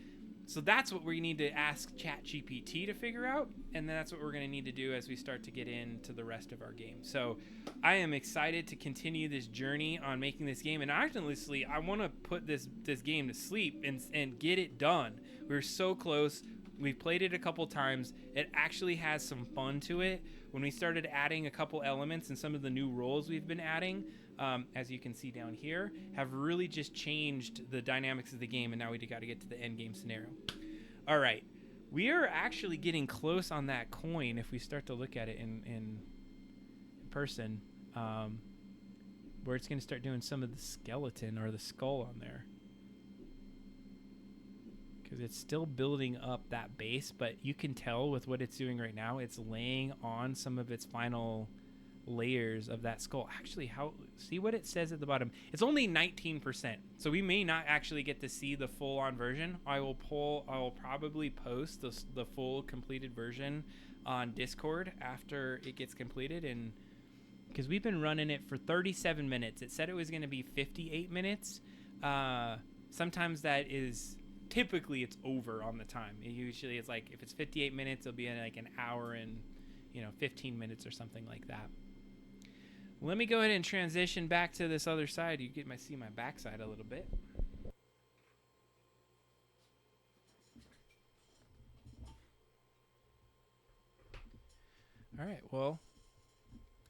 So that's what we need to ask ChatGPT to figure out. And then that's what we're going to need to do as we start to get into the rest of our game. So I am excited to continue this journey on making this game. And honestly, I want to put this game to sleep and get it done. We're so close. We've played it a couple times. It actually has some fun to it. When we started adding a couple elements and some of the new roles we've been adding, as you can see down here, have really just changed the dynamics of the game, and now we got to get to the end game scenario. All right. We are actually getting close on that coin if we start to look at it in person, where it's going to start doing some of the skeleton or the skull on there. Because it's still building up that base, but you can tell with what it's doing right now, it's laying on some of its final layers of that skull. Actually, see what it says at the bottom. It's only 19%, so we may not actually get to see the full-on version. I will probably post the full completed version on Discord after it gets completed, and because we've been running it for 37 minutes. It said it was going to be 58 minutes. Sometimes that is... Typically, it's over on the time. Usually, it's if it's 58 minutes, it'll be in an hour and 15 minutes or something like that. Let me go ahead and transition back to this other side. You get see my backside a little bit. All right. Well,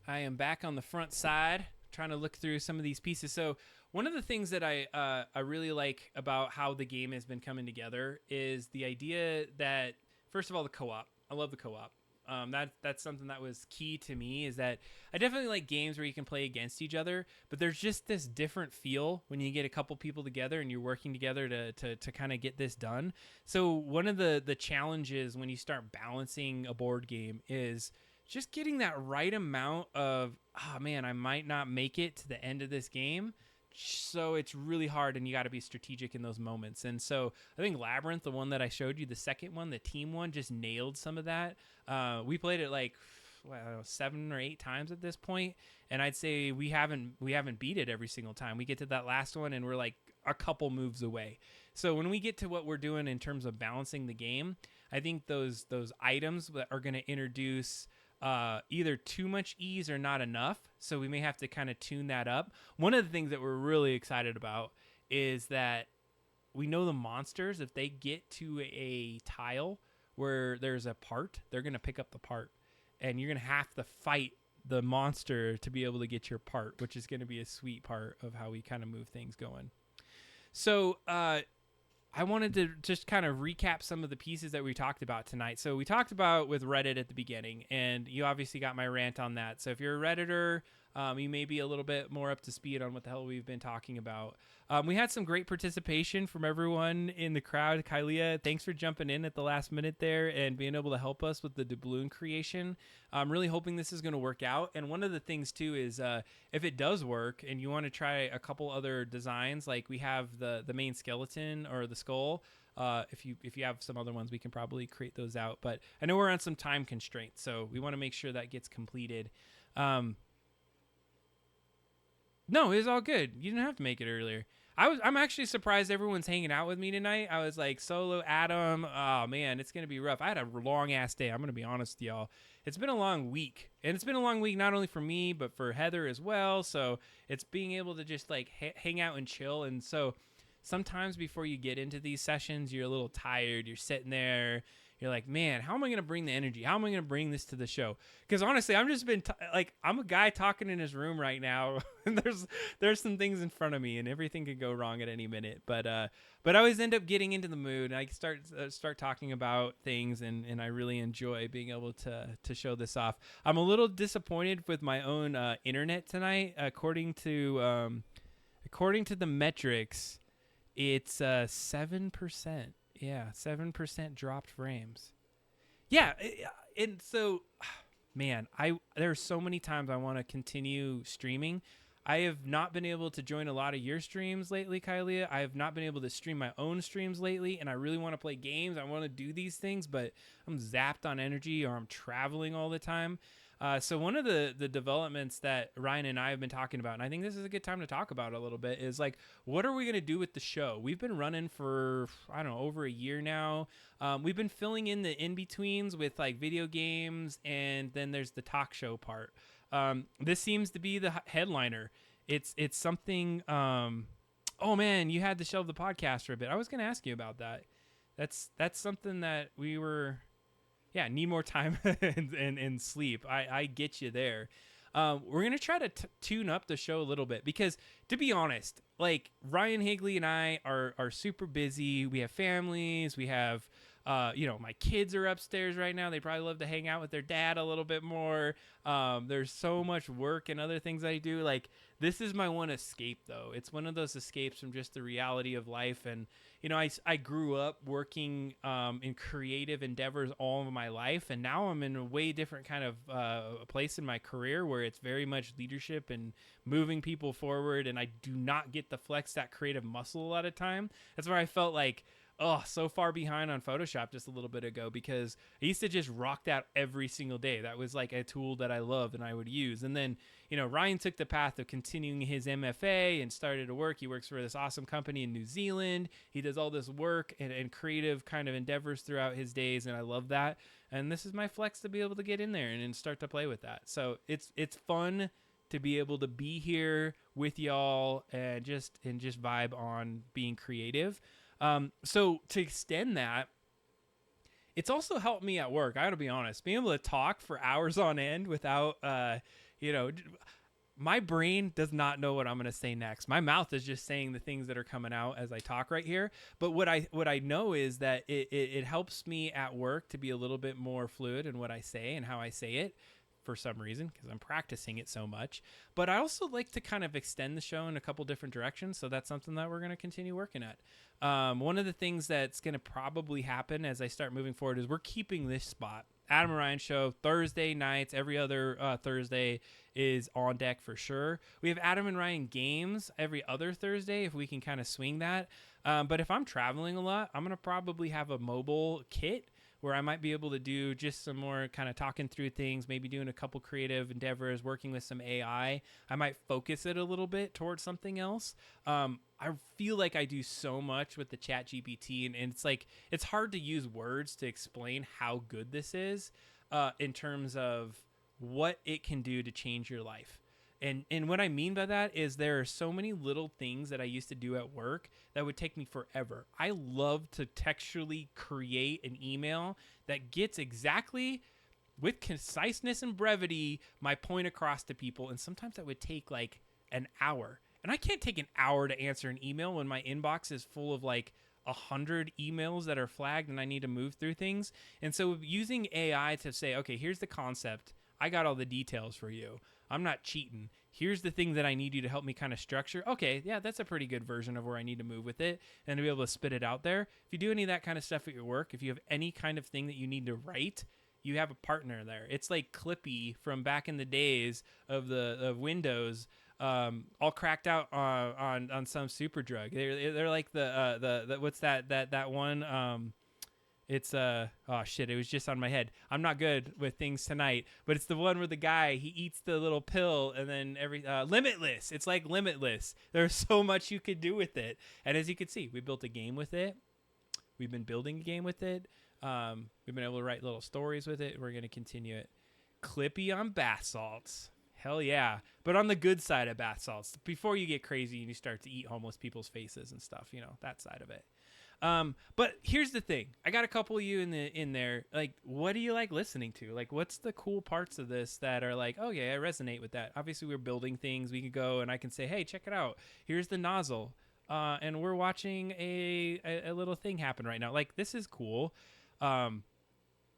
I am back on the front side, trying to look through some of these pieces. So one of the things that I really like about how the game has been coming together is the idea that, first of all, the co-op. I love the co-op. That's something that was key to me, is that I definitely like games where you can play against each other, but there's just this different feel when you get a couple people together and you're working together to kind of get this done. So one of the challenges when you start balancing a board game is just getting that right amount of, oh man, I might not make it to the end of this game. So it's really hard, and you got to be strategic in those moments. And so I think Labyrinth, the one that I showed you, the second one, the team one, just nailed some of that. We played it 7 or 8 times at this point, and I'd say we haven't beat it every single time. We get to that last one, and we're a couple moves away. So when we get to what we're doing in terms of balancing the game, I think those items that are going to introduce either too much ease or not enough. So we may have to kind of tune that up. One of the things that we're really excited about is that we know the monsters, if they get to a tile where there's a part, they're going to pick up the part. And you're going to have to fight the monster to be able to get your part, which is going to be a sweet part of how we kind of move things going. So I wanted to just kind of recap some of the pieces that we talked about tonight. So we talked about with Reddit at the beginning, and you obviously got my rant on that. So if you're a Redditor, you may be a little bit more up to speed on what the hell we've been talking about. We had some great participation from everyone in the crowd. Kylia, thanks for jumping in at the last minute there and being able to help us with the doubloon creation. I'm really hoping this is going to work out. And one of the things, too, is if it does work and you want to try a couple other designs, like we have the main skeleton or the skull, if you have some other ones, we can probably create those out. But I know we're on some time constraints, so we want to make sure that gets completed. No, it was all good. You didn't have to make it earlier. I'm actually surprised everyone's hanging out with me tonight. I was like, Solo, Adam, oh man, it's gonna be rough. I had a long ass day. I'm gonna be honest with y'all. It's been a long week, and it's been a long week not only for me but for Heather as well. So it's being able to just like hang out and chill. And so sometimes before you get into these sessions, you're a little tired. You're sitting there. You're like, man, how am I going to bring the energy? How am I going to bring this to the show? Because honestly, I'm just been I'm a guy talking in his room right now. And there's some things in front of me, and everything could go wrong at any minute. But I always end up getting into the mood, and I start talking about things, and I really enjoy being able to show this off. I'm a little disappointed with my own internet tonight. According to the metrics, it's 7%. Yeah, 7% dropped frames. Yeah, and so, man, there's so many times I want to continue streaming. I have not been able to join a lot of your streams lately, Kylia. I have not been able to stream my own streams lately, and I really want to play games. I want to do these things, but I'm zapped on energy, or I'm traveling all the time. So one of the developments that Ryan and I have been talking about, and I think this is a good time to talk about a little bit, is like, what are we going to do with the show? We've been running for, I don't know, over a year now. We've been filling in the in-betweens with like video games, and then there's the talk show part. This seems to be the headliner. It's something, oh man, you had to shelve the podcast for a bit. I was going to ask you about that. That's something that we were... Yeah, need more time and sleep. I get you there. We're going to try to tune up the show a little bit because, to be honest, like Ryan Higley and I are super busy. We have families. We have, my kids are upstairs right now. They probably love to hang out with their dad a little bit more. There's so much work and other things I do. Like, this is my one escape, though. It's one of those escapes from just the reality of life. And, I grew up working in creative endeavors all of my life. And now I'm in a way different kind of place in my career where it's very much leadership and moving people forward. And I do not get to flex that creative muscle a lot of time. That's where I felt like, so far behind on Photoshop just a little bit ago, because I used to just rock that every single day. That was like a tool that I loved and I would use. And then, Ryan took the path of continuing his MFA and started to work. He works for this awesome company in New Zealand. He does all this work and creative kind of endeavors throughout his days, and I love that. And this is my flex to be able to get in there and start to play with that. So it's fun to be able to be here with y'all and just vibe on being creative. So to extend that, it's also helped me at work. I gotta be honest, being able to talk for hours on end without, my brain does not know what I'm going to say next. My mouth is just saying the things that are coming out as I talk right here. But what I know is that it helps me at work to be a little bit more fluid in what I say and how I say it, for some reason, because I'm practicing it so much. But I also like to kind of extend the show in a couple different directions. So that's something that we're going to continue working at. One of the things that's going to probably happen as I start moving forward is we're keeping this spot. Adam and Ryan show Thursday nights, every other Thursday is on deck for sure. We have Adam and Ryan games every other Thursday if we can kind of swing that. But if I'm traveling a lot, I'm going to probably have a mobile kit where I might be able to do just some more kind of talking through things, maybe doing a couple creative endeavors, working with some AI. I might focus it a little bit towards something else. I feel like I do so much with the Chat GPT, and it's like, it's hard to use words to explain how good this is in terms of what it can do to change your life. And what I mean by that is there are so many little things that I used to do at work that would take me forever. I love to textually create an email that gets exactly, with conciseness and brevity, my point across to people. And sometimes that would take like an hour. And I can't take an hour to answer an email when my inbox is full of like 100 emails that are flagged and I need to move through things. And so using AI to say, okay, here's the concept. I got all the details for you. I'm not cheating. Here's the thing that I need you to help me kind of structure. Okay, yeah, that's a pretty good version of where I need to move with it and to be able to spit it out there. If you do any of that kind of stuff at your work, if you have any kind of thing that you need to write, you have a partner there. It's like Clippy from back in the days of Windows, all cracked out on some super drug. They're like the what's that one. It's oh shit, it was just on my head. I'm not good with things tonight, but it's the one where the guy, he eats the little pill and then Limitless. It's like Limitless. There's so much you could do with it. And as you can see, we built a game with it. We've been building a game with it. We've been able to write little stories with it. We're going to continue it. Clippy on bath salts. Hell yeah. But on the good side of bath salts, before you get crazy and you start to eat homeless people's faces and stuff, that side of it. But here's the thing. I got a couple of you in there. Like, what do you like listening to? Like, what's the cool parts of this that are like, oh yeah, I resonate with that. Obviously we're building things. We could go and I can say, hey, check it out. Here's the nozzle. And we're watching a little thing happen right now. Like, this is cool. The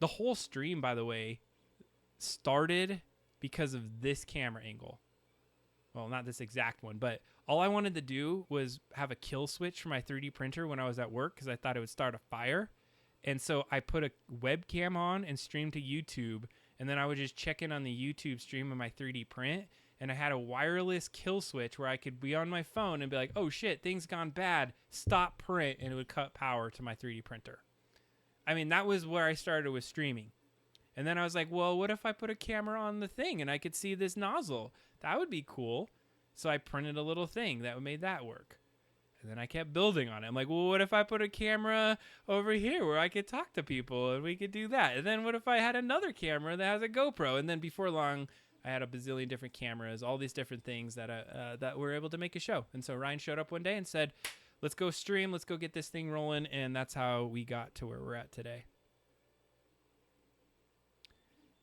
whole stream, by the way, started because of this camera angle. Well, not this exact one, but all I wanted to do was have a kill switch for my 3D printer when I was at work because I thought it would start a fire. And so I put a webcam on and streamed to YouTube, and then I would just check in on the YouTube stream of my 3D print, and I had a wireless kill switch where I could be on my phone and be like, oh shit, things gone bad, stop print, and it would cut power to my 3D printer. I mean, that was where I started with streaming. And then I was like, well, what if I put a camera on the thing and I could see this nozzle? That would be cool. So I printed a little thing that made that work. And then I kept building on it. I'm like, well, what if I put a camera over here where I could talk to people and we could do that? And then what if I had another camera that has a GoPro? And then before long, I had a bazillion different cameras, all these different things that were able to make a show. And so Ryan showed up one day and said, let's go stream. Let's go get this thing rolling. And that's how we got to where we're at today.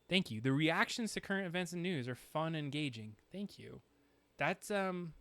Thank you. The reactions to current events and news are fun and engaging. Thank you. That's some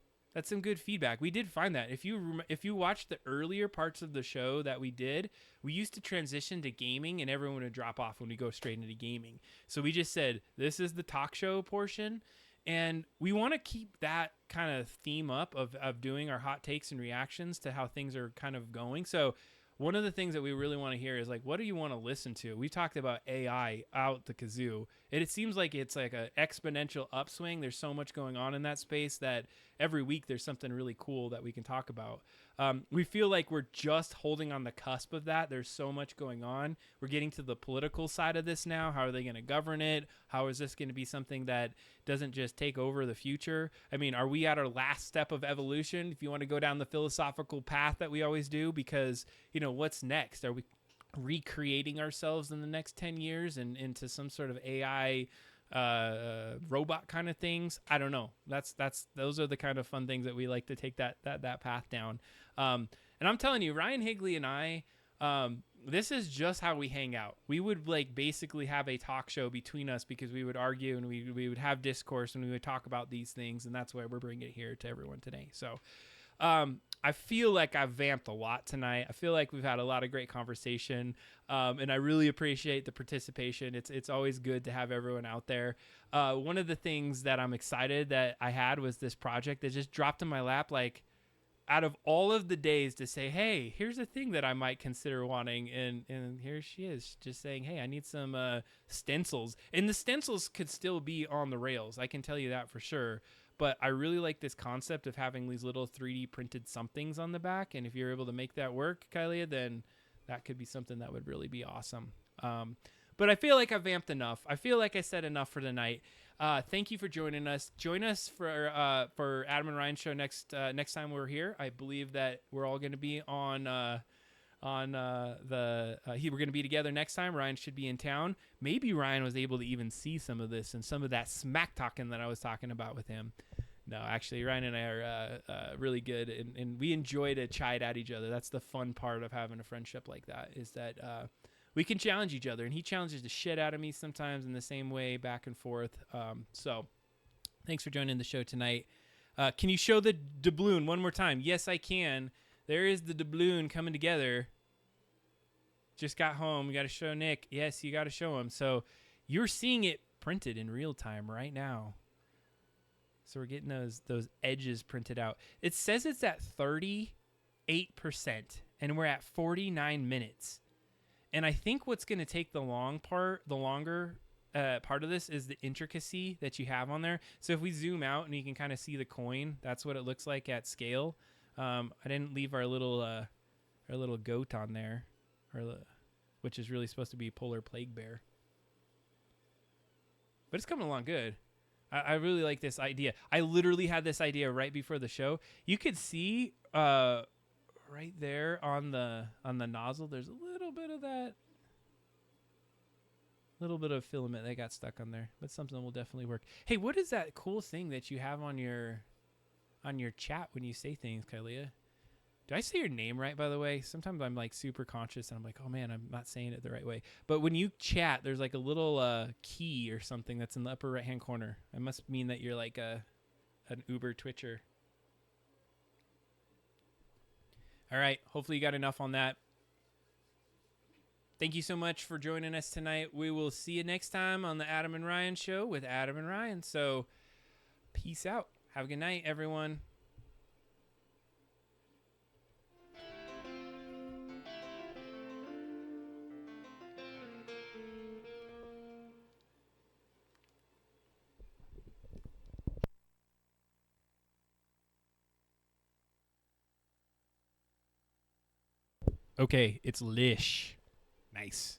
good feedback. We did find that. If you watch the earlier parts of the show that we did, we used to transition to gaming and everyone would drop off when we go straight into gaming. So we just said, this is the talk show portion. And we want to keep that kind of theme up of doing our hot takes and reactions to how things are kind of going. So one of the things that we really want to hear is like, what do you want to listen to? We talked about AI out the kazoo. It seems like it's like an exponential upswing. There's so much going on in that space that every week there's something really cool that we can talk about. We feel like we're just holding on the cusp of that. There's so much going on. We're getting to the political side of this now. How are they going to govern it? How is this going to be something that doesn't just take over the future? I mean, are we at our last step of evolution? If you want to go down the philosophical path that we always do, because, what's next? Are we recreating ourselves in the next 10 years and into some sort of AI robot kind of things? I don't know. Those are the kind of fun things that we like to take that path down. And I'm telling you, Ryan Higley and I, this is just how we hang out. We would basically have a talk show between us because we would argue and we would have discourse and we would talk about these things. And that's why we're bringing it here to everyone today. So, I feel like I've vamped a lot tonight. I feel like we've had a lot of great conversation, and I really appreciate the participation. It's always good to have everyone out there. One of the things that I'm excited that I had was this project that just dropped in my lap, like out of all of the days to say, hey, here's a thing that I might consider wanting, and here she is just saying, hey, I need some stencils. And the stencils could still be on the rails. I can tell you that for sure. But I really like this concept of having these little 3D printed somethings on the back. And if you're able to make that work, Kylia, then that could be something that would really be awesome. But I feel like I've vamped enough. I feel like I said enough for tonight. Thank you for joining us. Join us for Adam and Ryan show next time we're here. I believe that we're all going to be on on the we're going to be together next time. Ryan should be in town. Maybe Ryan was able to even see some of this and some of that smack talking that I was talking about with him. No, actually, Ryan and I are really good, and we enjoy to chide at each other. That's the fun part of having a friendship like that, is that we can challenge each other, and he challenges the shit out of me sometimes in the same way, back and forth. So thanks for joining the show tonight. Can you show the doubloon one more time? Yes, I can. There is the doubloon coming together. Just got home. You got to show Nick. Yes, you got to show him. So you're seeing it printed in real time right now. So we're getting those edges printed out. It says it's at 38%, and we're at 49 minutes. And I think what's going to take the longer part of this is the intricacy that you have on there. So if we zoom out and you can kind of see the coin, that's what it looks like at scale. I didn't leave our little goat on there, which is really supposed to be polar plague bear. But it's coming along good. I really like this idea. I literally had this idea right before the show. You could see right there on the nozzle, there's a little bit of that, little bit of filament that got stuck on there. But something will definitely work. Hey, what is that cool thing that you have on your chat when you say things, Kylea? Do I say your name right, by the way? Sometimes I'm like super conscious and I'm like, oh man, I'm not saying it the right way. But when you chat, there's like a little key or something that's in the upper right-hand corner. It must mean that you're like an Uber Twitcher. All right. Hopefully you got enough on that. Thank you so much for joining us tonight. We will see you next time on the Adam and Ryan Show with Adam and Ryan. So peace out. Have a good night, everyone. Okay, it's Lish. Nice.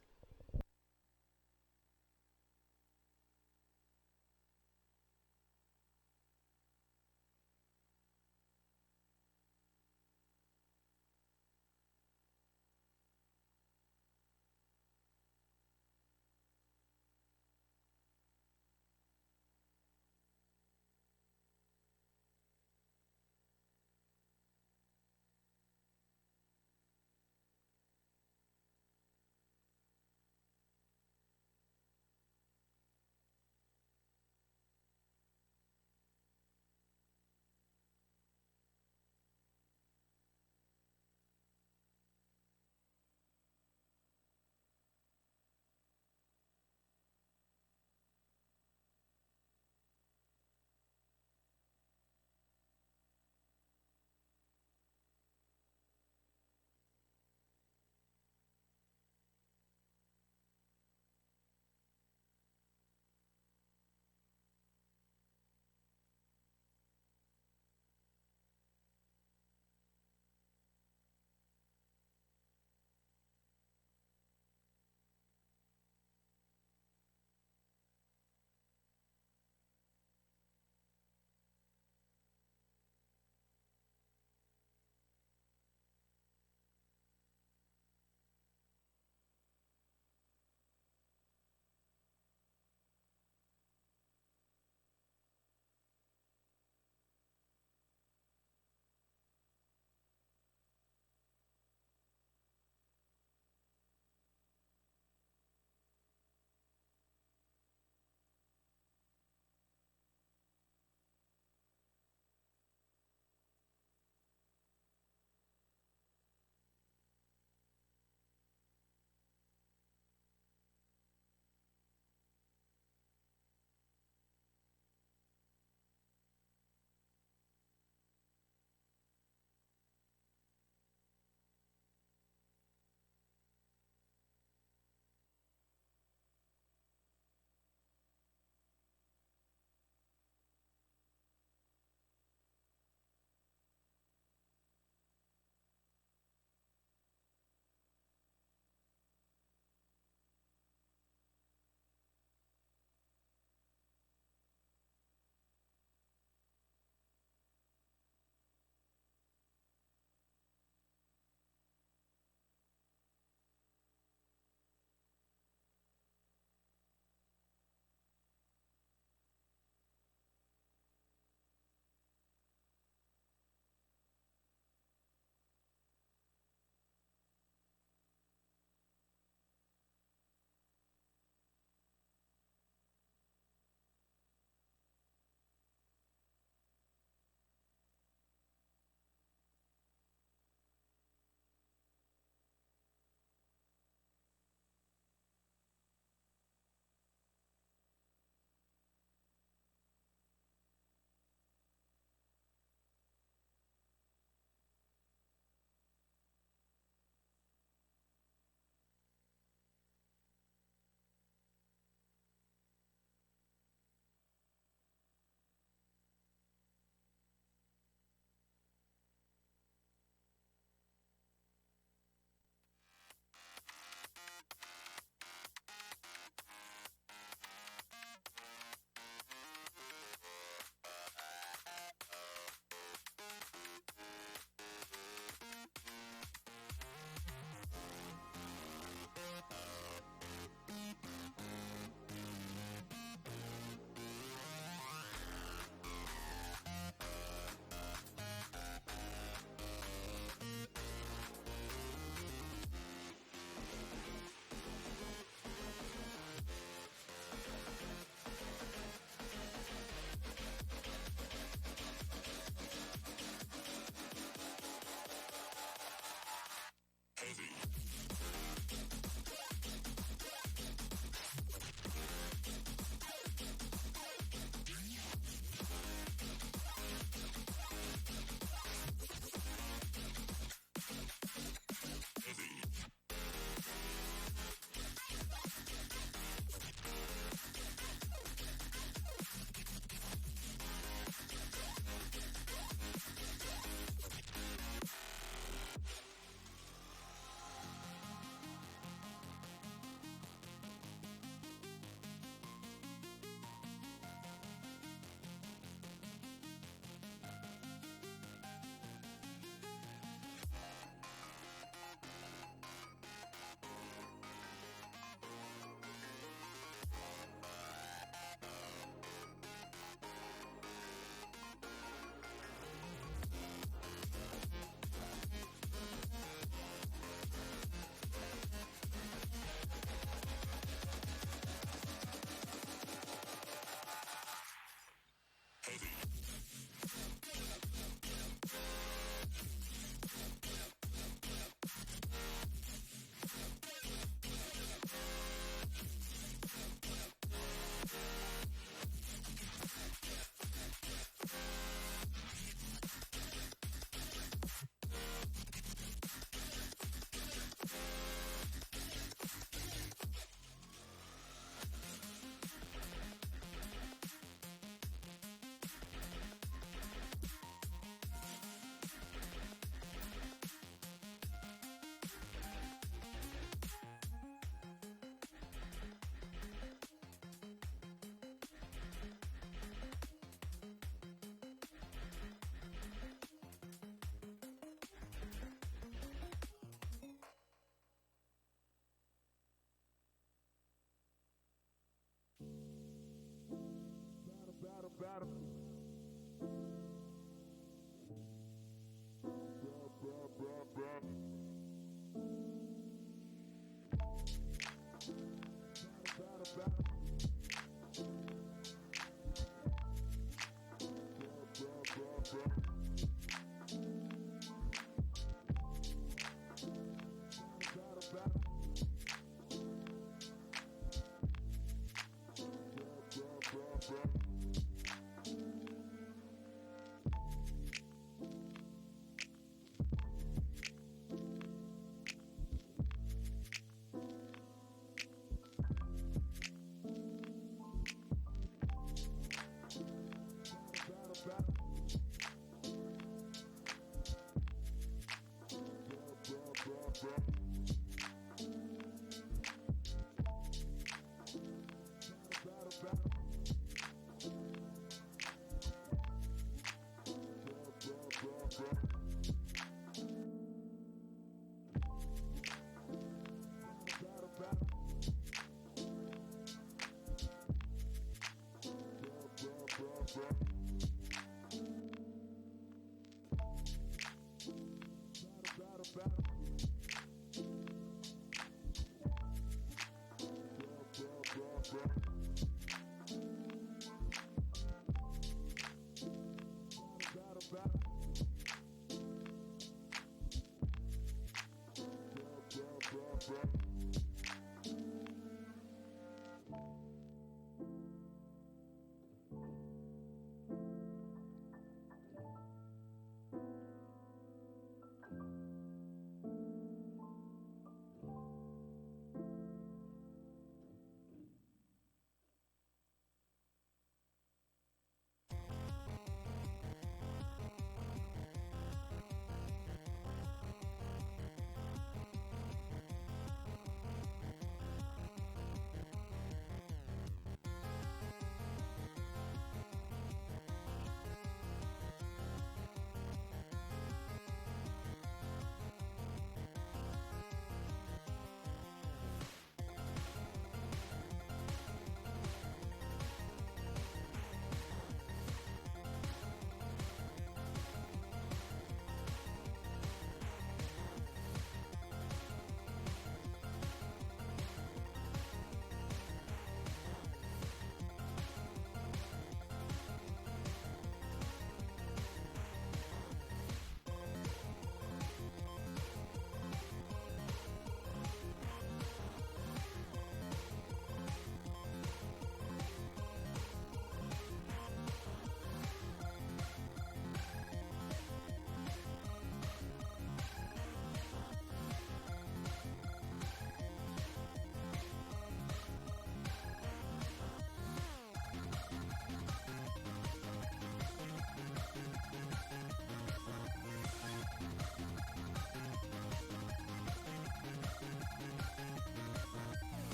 Yeah.